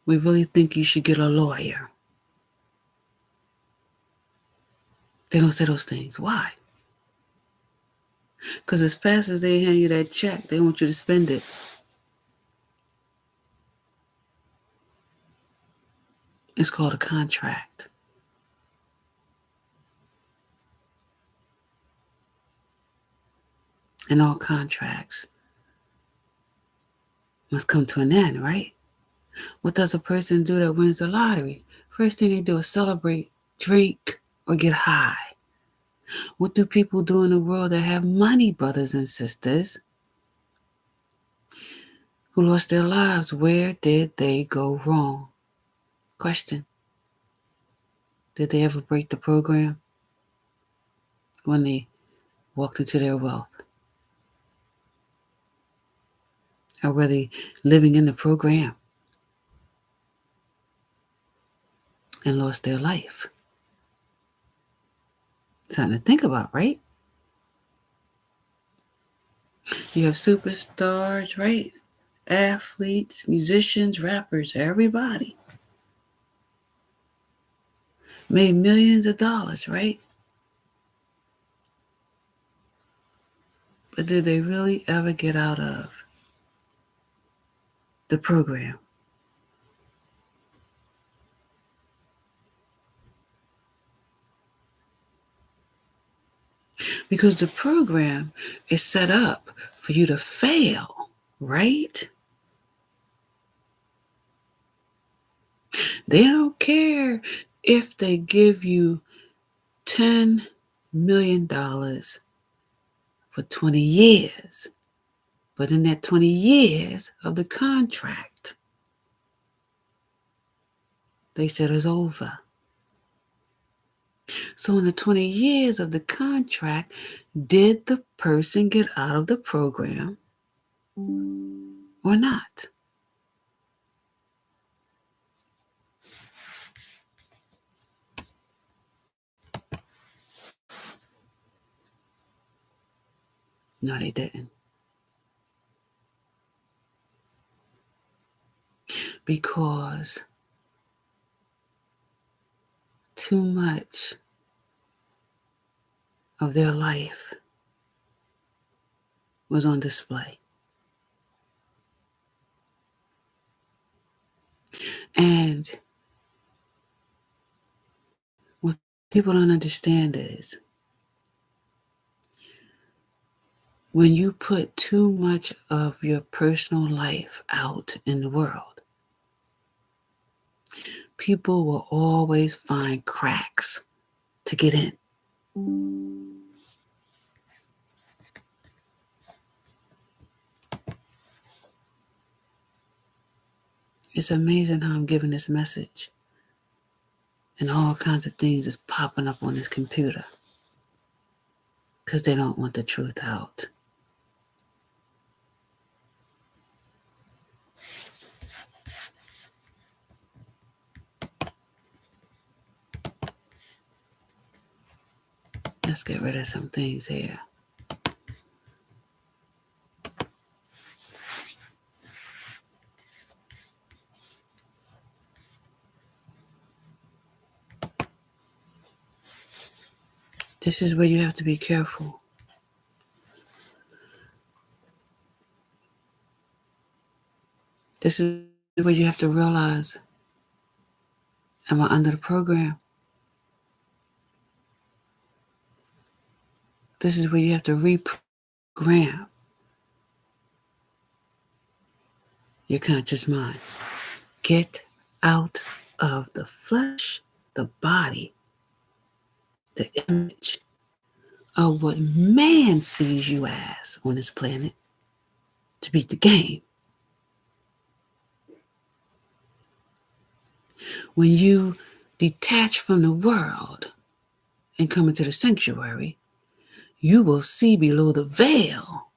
We really think you should get a lawyer. They don't say those things. Why? Because as fast as they hand you that check, they want you to spend it. It's called a contract. And all contracts must come to an end, right? What does a person do that wins the lottery? First thing they do is celebrate, drink, or get high. What do people do in the world that have money, brothers and sisters, who lost their lives? Where did they go wrong? Question. Did they ever break the program when they walked into their wealth? Or were they living in the program and lost their life? Something to think about, right? You have superstars, right? Athletes, musicians, rappers, everybody made millions of dollars, right? But did they really ever get out of the program? Because the program is set up for you to fail, right? They don't care if they give you $10 million for 20 years. But in that 20 years of the contract, they said it's over. So in the 20 years of the contract, did the person get out of the program or not? No, they didn't. Because too much of their life was on display. And what people don't understand is when you put too much of your personal life out in the world, people will always find cracks to get in. It's amazing how I'm giving this message and all kinds of things is popping up on this computer because they don't want the truth out. Let's get rid of some things here. This is where you have to be careful. This is where you have to realize, am I under the program? This is where you have to reprogram your conscious mind. Get out of the flesh, the body, the image of what man sees you as on this planet to beat the game. When you detach from the world and come into the sanctuary, you will see below the veil.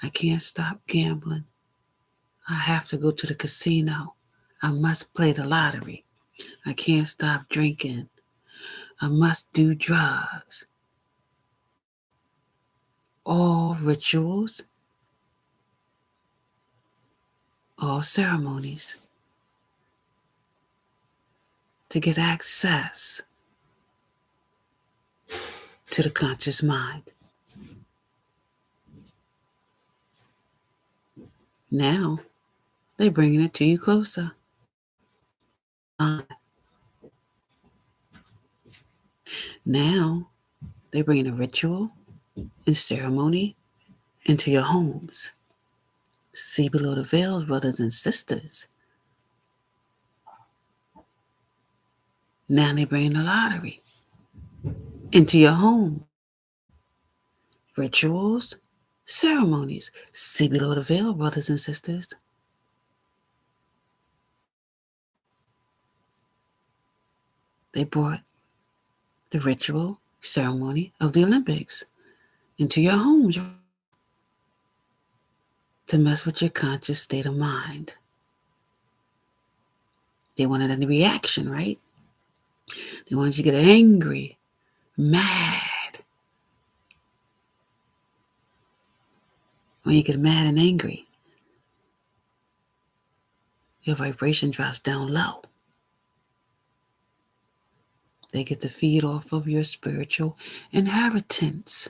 I can't stop gambling. I have to go to the casino. I must play the lottery. I can't stop drinking. I must do drugs. All rituals, all ceremonies to get access to the conscious mind. Now, they're bringing it to you closer. Now, they're bringing a ritual and ceremony into your homes. See below the veils, brothers and sisters. Now they bring the lottery. into your home. Rituals, ceremonies. See below the veil, brothers and sisters. They brought the ritual ceremony of the Olympics into your homes to mess with your conscious state of mind. They wanted a reaction, right? They wanted you to get angry, mad. When you get mad and angry, your vibration drops down low. They get to feed off of your spiritual inheritance.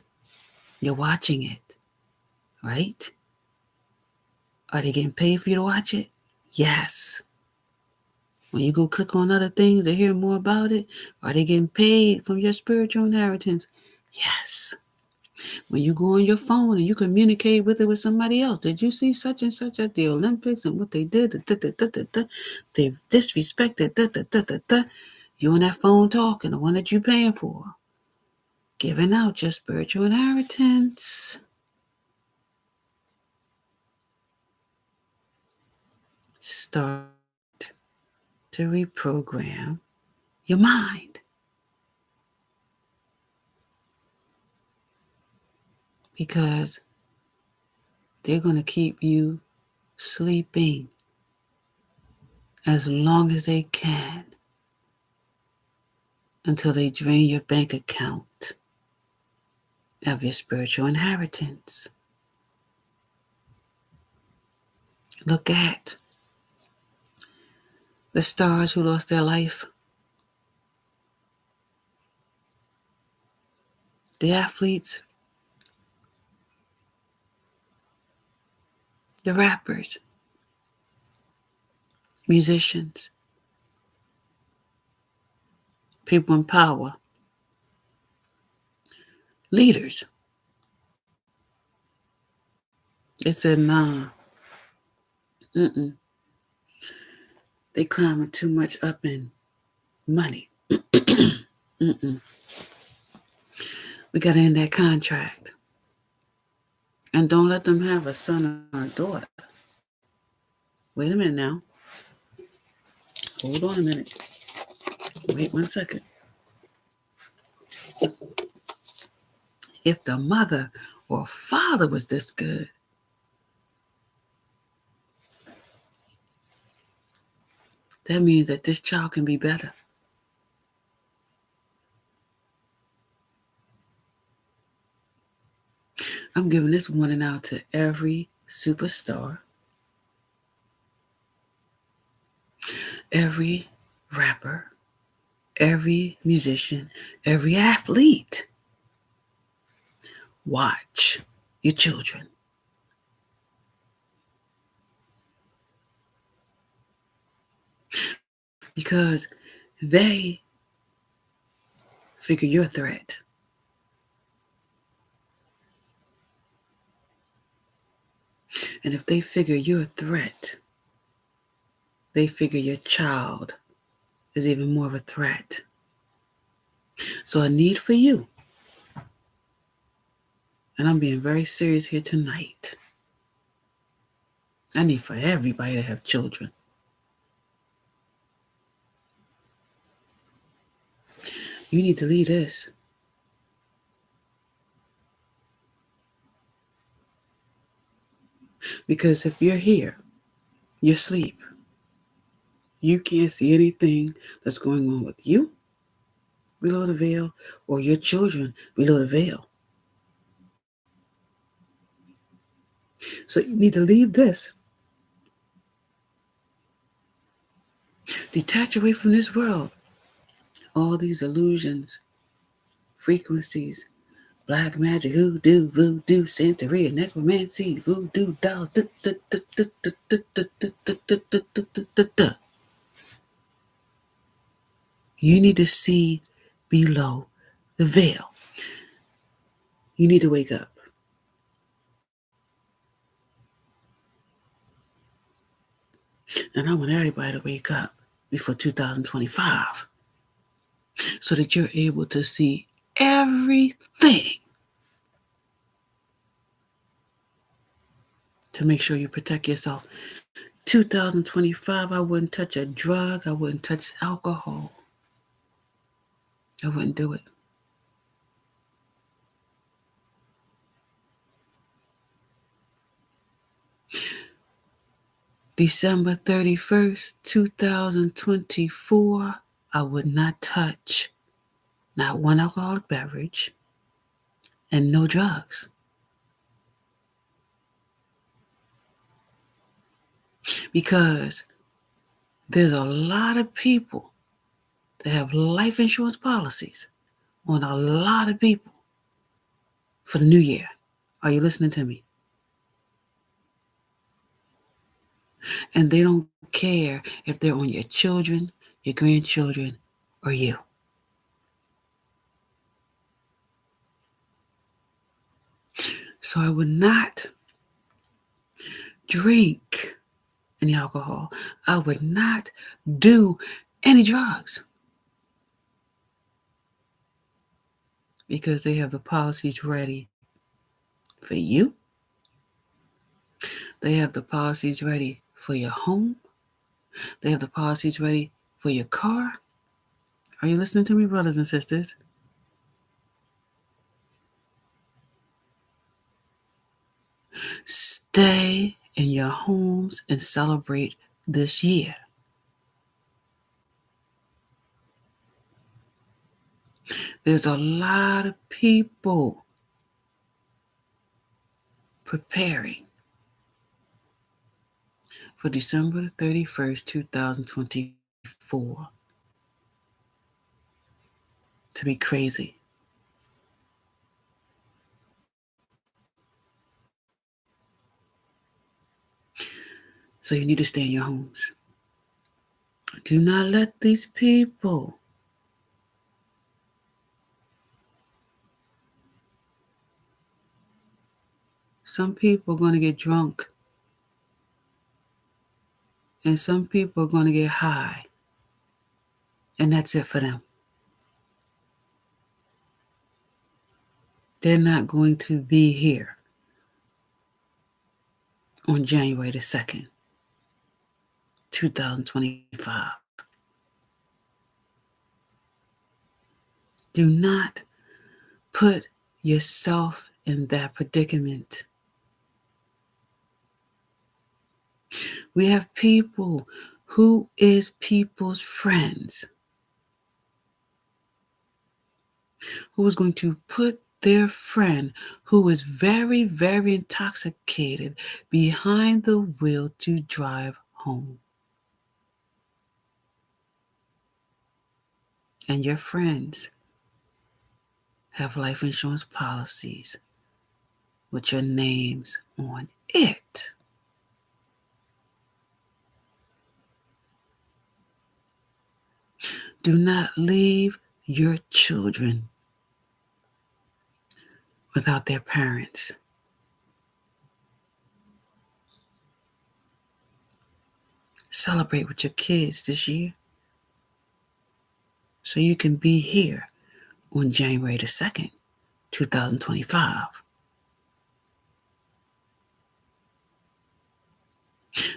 You're watching it, right? Are they getting paid for you to watch it? Yes. When you go click on other things to hear more about it, are they getting paid from your spiritual inheritance? Yes. When you go on your phone and you communicate with it with somebody else, did you see such and such at the Olympics and what they did? They've disrespected. You on that phone talking, the one that you're paying for, giving out your spiritual inheritance. Start to reprogram your mind. Because they're going to keep you sleeping as long as they can until they drain your bank account of your spiritual inheritance. Look at the stars who lost their life, the athletes, the rappers, musicians, people in power, leaders. They said, nah, they climbing too much up in money. We got to end that contract. And don't let them have a son or a daughter. Wait a minute now. Hold on a minute. Wait 1 second. If the mother or father was this good, that means that this child can be better. I'm giving this warning out to every superstar, every rapper, every musician, every athlete. Watch your children. Because they figure your threat. And if they figure your threat, they figure your child is even more of a threat. So a need for you, and I'm being very serious here tonight, I need for everybody to have children. You need to lead this. Because if you're here, you're asleep, you can't see anything that's going on with you below the veil or your children below the veil. So you need to leave this. Detach away from this world. All these illusions, frequencies, black magic, hoodoo, voodoo, Santeria, necromancy, voodoo dolls. You need to see below the veil. You need to wake up. And I want everybody to wake up before 2025 so that you're able to see everything to make sure you protect yourself. 2025, I wouldn't touch a drug. I wouldn't touch alcohol. I wouldn't do it. December 31st, 2024, I would not touch not one alcoholic beverage and no drugs. Because there's a lot of people that have life insurance policies on a lot of people for the new year. Are you listening to me? And they don't care if they're on your children, your grandchildren, or you. So I would not drink any alcohol. I would not do any drugs because they have the policies ready for you. They have the policies ready for your home. They have the policies ready for your car. Are you listening to me, brothers and sisters? Stay in your homes and celebrate this year. There's a lot of people preparing for December 31st, 2024 to be crazy. So you need to stay in your homes. Do not let these people some people are going to get drunk and some people are going to get high, and that's it for them. They're not going to be here on January the 2nd, 2025. Do not put yourself in that predicament. We have people who is people's friends who is going to put their friend who is very, very intoxicated behind the wheel to drive home. And your friends have life insurance policies with your names on it. Do not leave your children without their parents. Celebrate with your kids this year so you can be here on January the 2nd, 2025.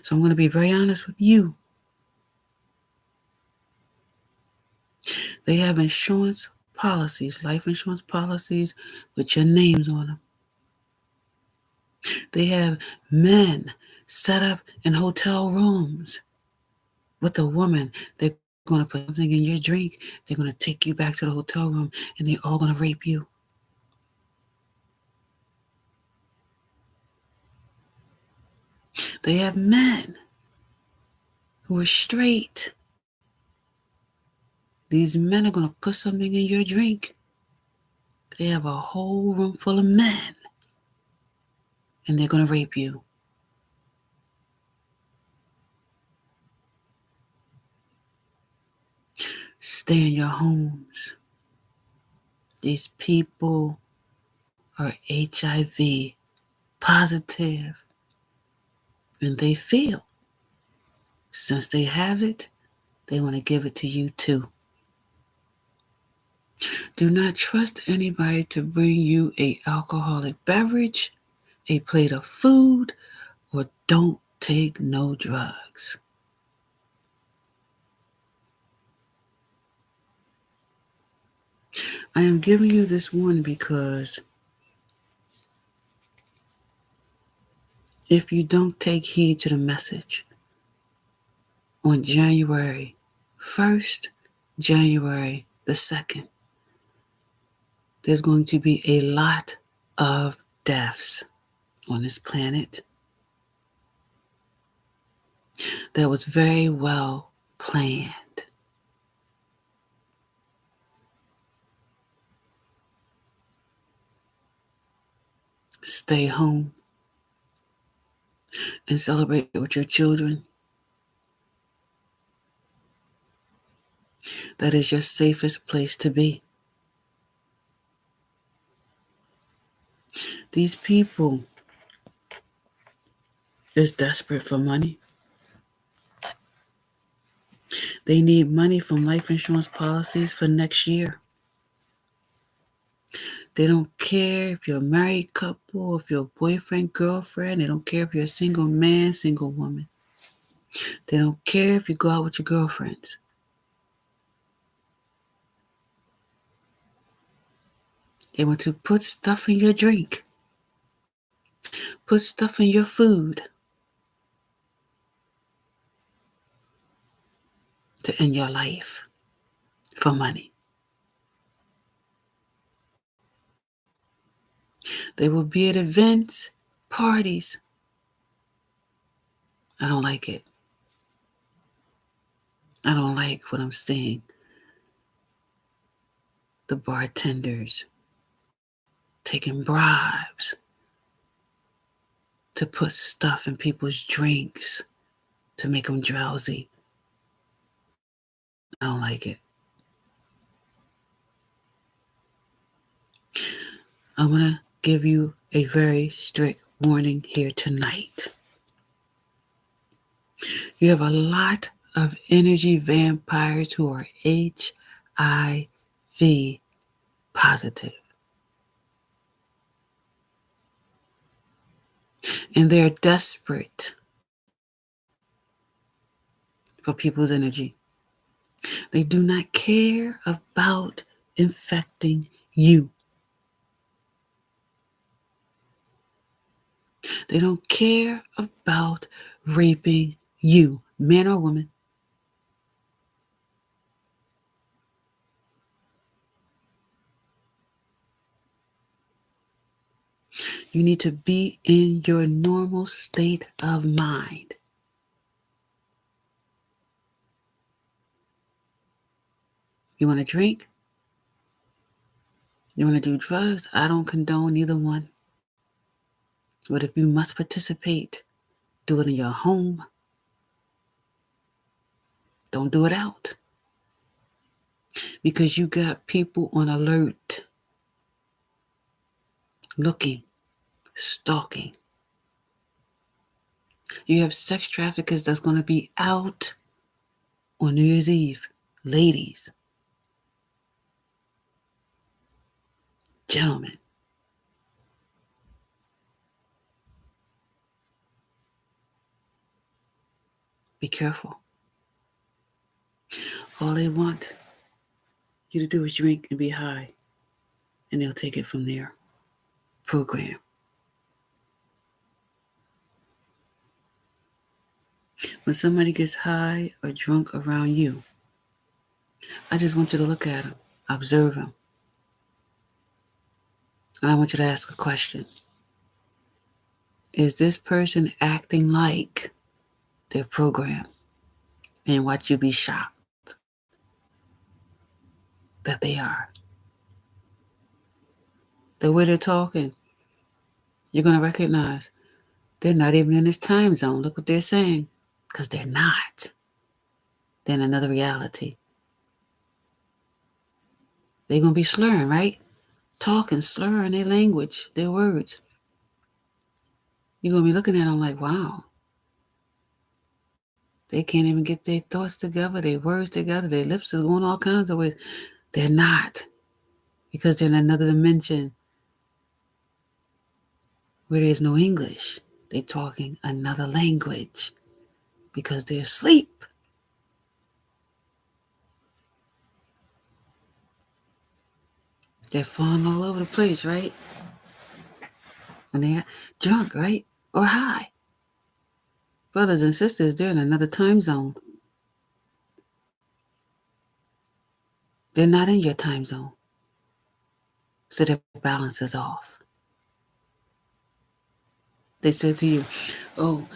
So I'm going to be very honest with you. They have insurance policies, life insurance policies with your names on them. They have men set up in hotel rooms with a woman. They're going to put something in your drink. They're going to take you back to the hotel room and they're all going to rape you. They have men who are straight. These men are going to put something in your drink. They have a whole room full of men and they're going to rape you. Stay in your homes. These people are HIV positive and they feel since they have it, they want to give it to you too. Do not trust anybody to bring you a alcoholic beverage, a plate of food, or don't take no drugs. I am giving you this warning because if you don't take heed to the message on January 1st, January the 2nd, there's going to be a lot of deaths on this planet that was very well planned. Stay home and celebrate with your children. That is your safest place to be. These people is desperate for money. They need money from life insurance policies for next year. They don't care if you're a married couple, if you're a boyfriend, girlfriend. They don't care if you're a single man, single woman. They don't care if you go out with your girlfriends. They want to put stuff in your drink, put stuff in your food to end your life for money. They will be at events, parties. I don't like it. I don't like what I'm seeing. The bartenders taking bribes to put stuff in people's drinks to make them drowsy. I don't like it. I want to give you a very strict warning here tonight. You have a lot of energy vampires who are HIV positive. And they're desperate for people's energy. They do not care about infecting you. They don't care about raping you, man or woman. You need to be in your normal state of mind. You want to drink? You want to do drugs? I don't condone either one. But if you must participate, do it in your home. Don't do it out. Because you got people on alert, looking, stalking. You have sex traffickers that's going to be out on New Year's Eve. Ladies, gentlemen, be careful. All they want you to do is drink and be high, and they'll take it from there. Program. When somebody gets high or drunk around you, I just want you to look at them, observe them, and I want you to ask a question. Is this person acting like their program? And watch you be shocked that they are. The way they're talking, you're going to recognize they're not even in this time zone. Look what they're saying. Because they're not. They're in another reality. They're going to be slurring, right? Talking, slurring their language, their words. You're going to be looking at them like, wow. They can't even get their thoughts together, their words together. Their lips is going all kinds of ways. They're not. because they're in another dimension where there's no English. They're talking another language because they're asleep. They're falling all over the place, right? When they're drunk, right? Or high. Brothers and sisters, they're in another time zone. They're not in your time zone. So their balance is off. They said to you, oh,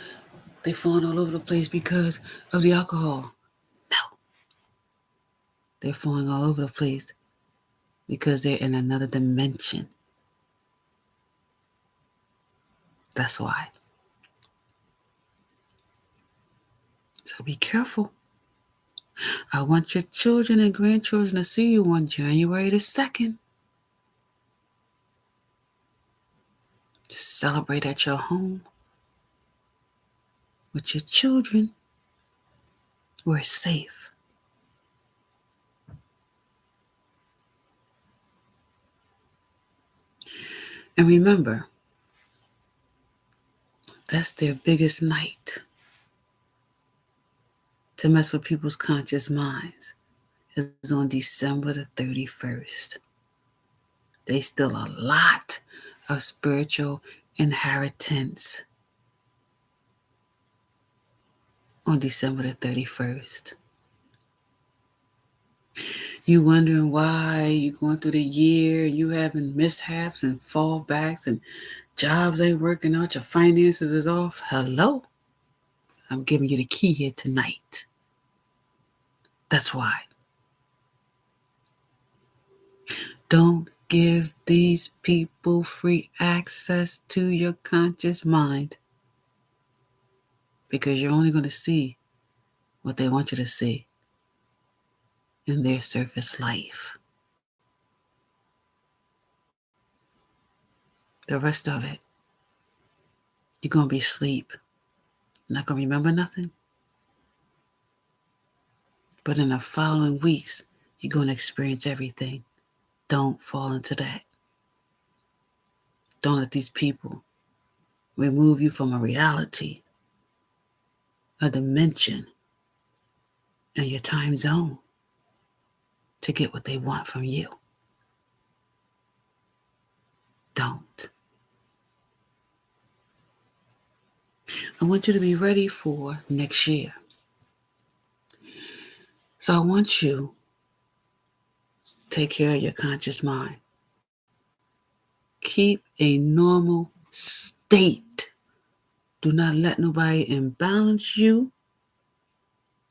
they're falling all over the place because of the alcohol. No. They're falling all over the place because they're in another dimension. That's why. So be careful. I want your children and grandchildren to see you on January the 2nd. Celebrate at your home with your children where it's safe. And remember, that's their biggest night to mess with people's conscious minds. Is on December the 31st. There's still a lot of spiritual inheritance on December the 31st. You wondering why you going through the year, you having mishaps and fallbacks and jobs ain't working out, your finances is off. Hello? I'm giving you the key here tonight. That's why. Don't give these people free access to your conscious mind because you're only going to see what they want you to see in their surface life. The rest of it, you're going to be asleep. Not going to remember nothing. But in the following weeks, you're going to experience everything. Don't fall into that. Don't let these people remove you from a reality, a dimension, and your time zone to get what they want from you. Don't. I want you to be ready for next year. So I want you to take care of your conscious mind. Keep a normal state. Do not let nobody imbalance you.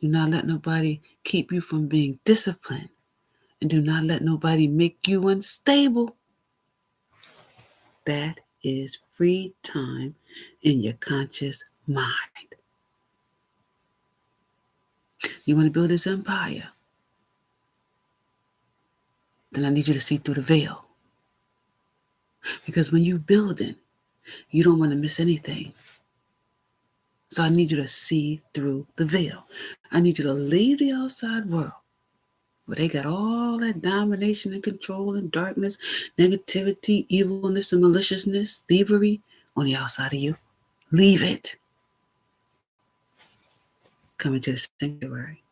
Do not let nobody keep you from being disciplined. And do not let nobody make you unstable. That is free time in your conscious mind. You want to build this empire? Then I need you to see through the veil. Because when you're building, you don't want to miss anything. So I need you to see through the veil. I need you to leave the outside world where they got all that domination and control and darkness, negativity, evilness and maliciousness, thievery on the outside of you. Leave it. Come into the sanctuary.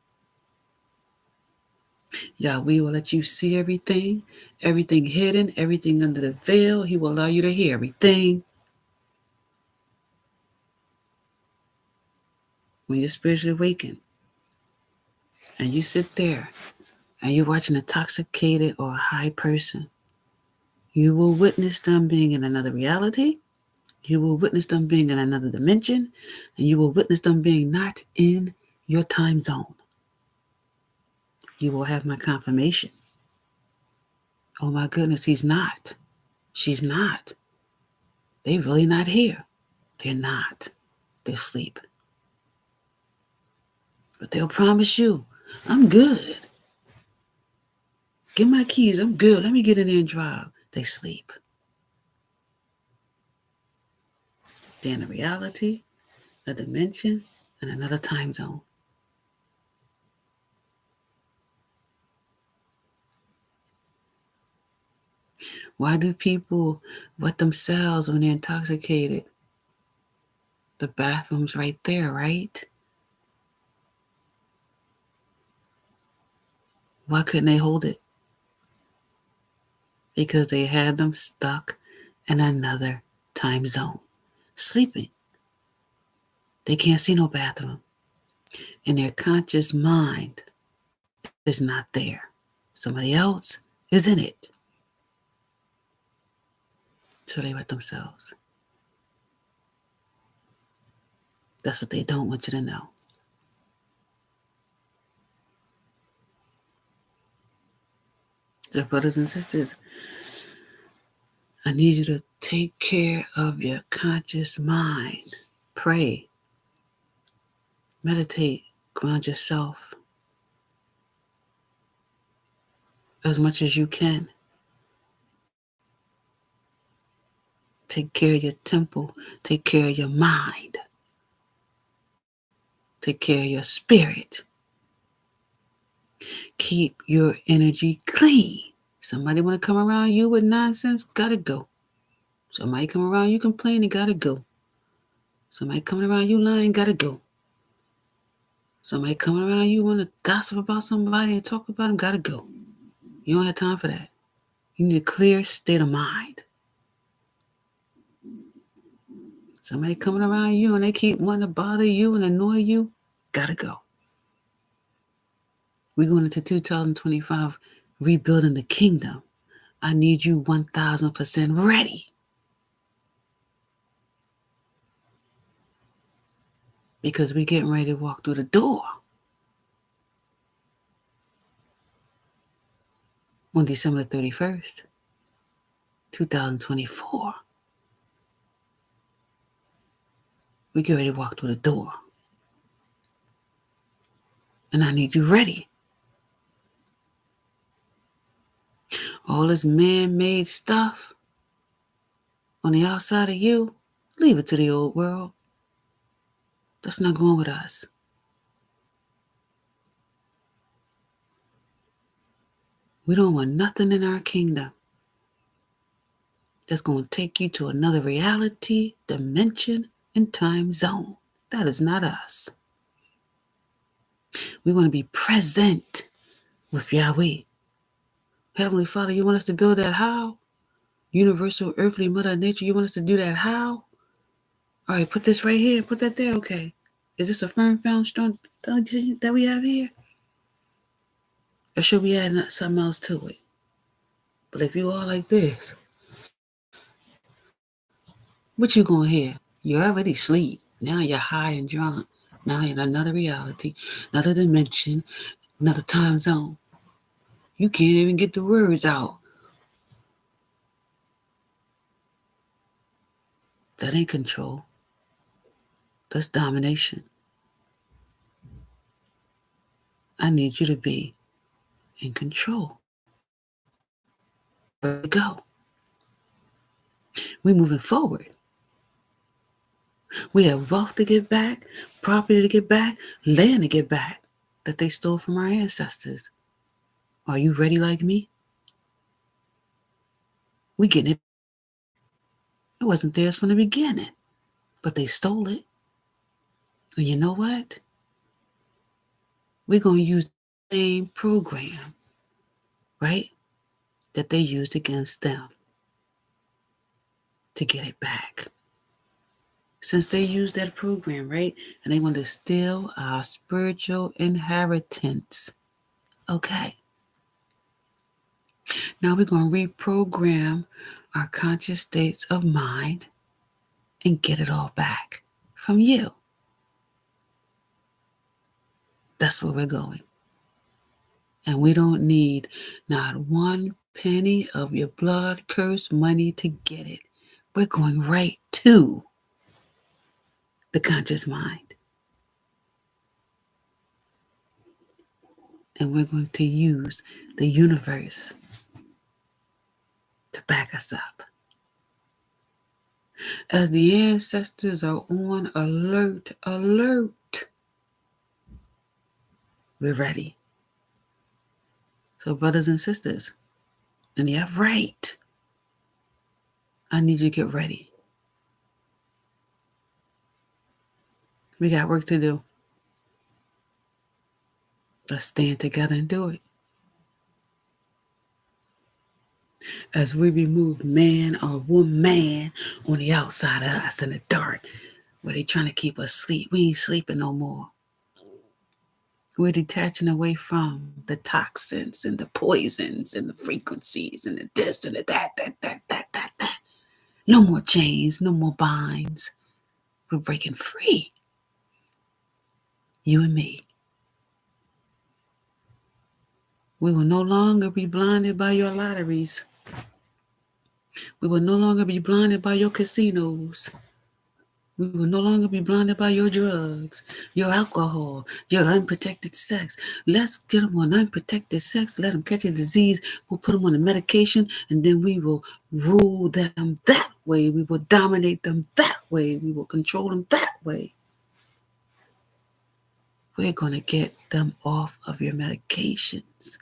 Yahweh will let you see everything hidden, everything under the veil. He will allow you to hear everything. When you're spiritually awakened and you sit there and you're watching an intoxicated or a high person, you will witness them being in another reality. You will witness them being in another dimension. And you will witness them being not in your time zone. You will have my confirmation. Oh my goodness, he's not. She's not. They're really not here. They're not. They're asleep. But they'll promise you, I'm good. Give my keys, I'm good. Let me get in there and drive. They sleep. They're in a reality, a dimension, and another time zone. Why do people wet themselves when they're intoxicated? The bathroom's right there, right? Why couldn't they hold it? Because they had them stuck in another time zone, sleeping. They can't see no bathroom. And their conscious mind is not there. Somebody else is in it. So they wet themselves. That's what they don't want you to know. So, brothers and sisters, I need you to take care of your conscious mind. Pray, meditate, ground yourself as much as you can. Take care of your temple. Take care of your mind. Take care of your spirit. Keep your energy clean. Somebody want to come around you with nonsense, gotta go. Somebody come around you complaining, gotta go. Somebody coming around you lying, gotta go. Somebody coming around you want to gossip about somebody and talk about them, gotta go. You don't have time for that. You need a clear state of mind. Somebody coming around you and they keep wanting to bother you and annoy you, gotta go. We're going into 2025, rebuilding the kingdom. I need you 1,000% ready. Because we're getting ready to walk through the door on December 31st, 2024. We get ready to walk through the door. And I need you ready. All this man-made stuff on the outside of you, leave it to the old world. That's not going with us. We don't want nothing in our kingdom that's going to take you to another reality, dimension, and time zone. That is not us. We want to be present with Yahweh. Heavenly Father, you want us to build that how? Universal, earthly, mother nature, you want us to do that how? All right, put this right here, put that there, okay. Is this a firm, found, strong foundation that we have here? Or should we add something else to it? But if you are like this, what you gonna hear? You already sleep. Now you're high and drunk. Now you're in another reality, another dimension, another time zone. You can't even get the words out. That ain't control. That's domination. I need you to be in control. Where we go? We're moving forward. We have wealth to get back, property to get back, land to get back that they stole from our ancestors. Are you ready like me? We getting it. It wasn't theirs from the beginning, but they stole it. And you know what? We're going to use the same program, right, that they used against them to get it back. Since they used that program, right, and they want to steal our spiritual inheritance. Okay. Now we're going to reprogram our conscious states of mind and get it all back from you. That's where we're going. And we don't need not one penny of your blood cursed money to get it. We're going right to the conscious mind. And we're going to use the universe to back us up. As the ancestors are on alert, we're ready. So brothers and sisters, and you're right. I need you to get ready. We got work to do. Let's stand together and do it. As we remove man or woman on the outside of us in the dark, where they trying to keep us asleep. We ain't sleeping no more. We're detaching away from the toxins and the poisons and the frequencies and the this and the that. No more chains, no more binds. We're breaking free. You and me. We will no longer be blinded by your lotteries. We will no longer be blinded by your casinos. We will no longer be blinded by your drugs, your alcohol, your unprotected sex. Let's get them on unprotected sex. Let them catch a disease. We'll put them on a medication, and then we will rule them that way. We will dominate them that way. We will control them that way. We're going to get them off of your medications.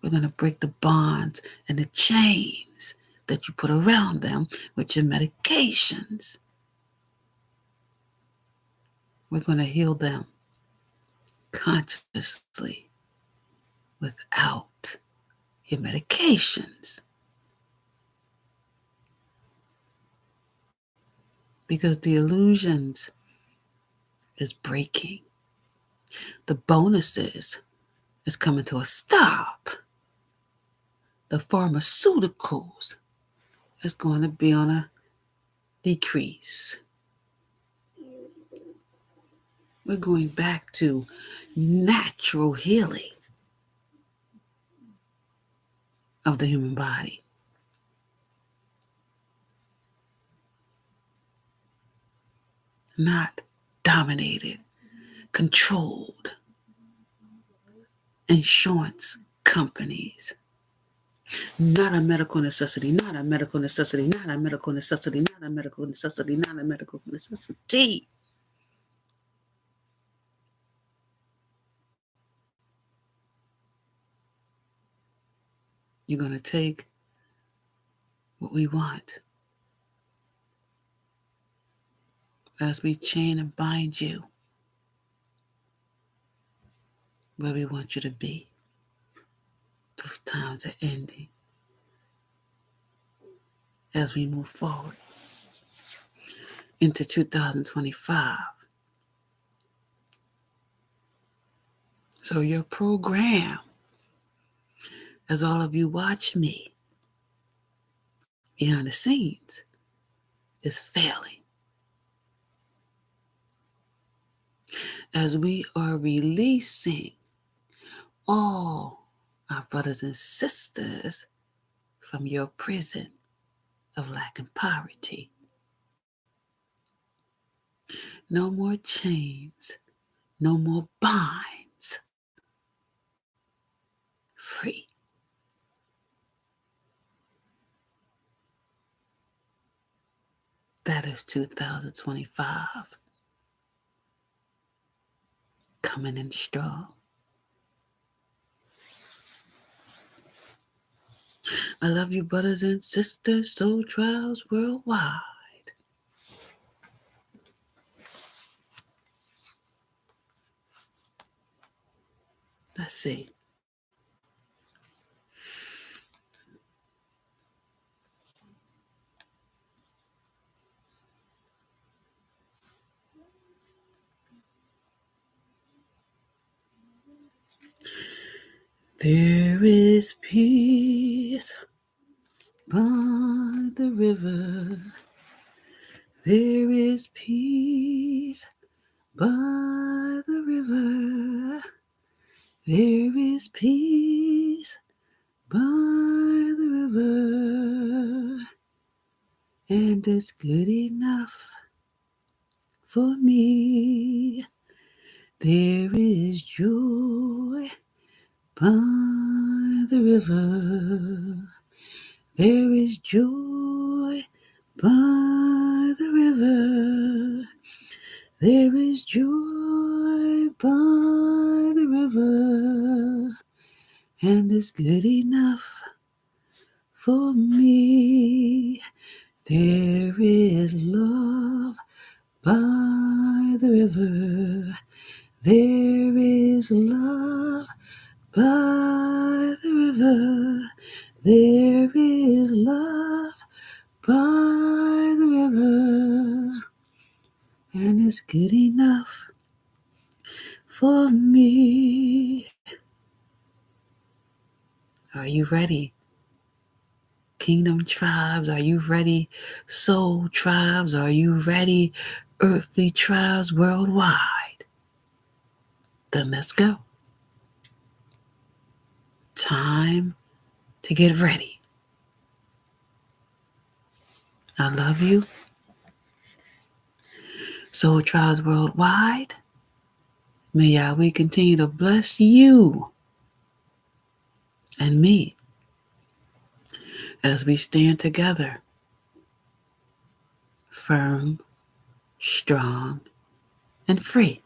We're going to break the bonds and the chains that you put around them with your medications. We're going to heal them consciously without your medications. Because the illusions is breaking. The bonuses is coming to a stop. The pharmaceuticals is going to be on a decrease. We're going back to natural healing of the human body. Not dominated, controlled insurance companies. Not a medical necessity, not a medical necessity, not a medical necessity, not a medical necessity, not a medical necessity. You're going to take what we want as we chain and bind you where we want you to be. Those times are ending as we move forward into 2025. So your program, as all of you watch me behind the scenes, is failing. As we are releasing all our brothers and sisters from your prison of lack and poverty. No more chains, no more binds. Free. That is 2025. Coming in strong. I love you, brothers and sisters, soul trials worldwide. Let's see. There is peace by the river. There is peace by the river. There is peace by the river. And it's good enough for me. There is joy by the river. There is joy by the river. There is joy by the river. And it's good enough For me, there is love by the river. There is love by the river. There is love by the river. And it's good enough for me. Are you ready? Kingdom tribes, are you ready? Soul tribes, are you ready? Earthly tribes worldwide. Then let's go. Time to get ready. I love you. Soul tribes worldwide. May Yahweh continue to bless you and me as we stand together, firm, strong, and free.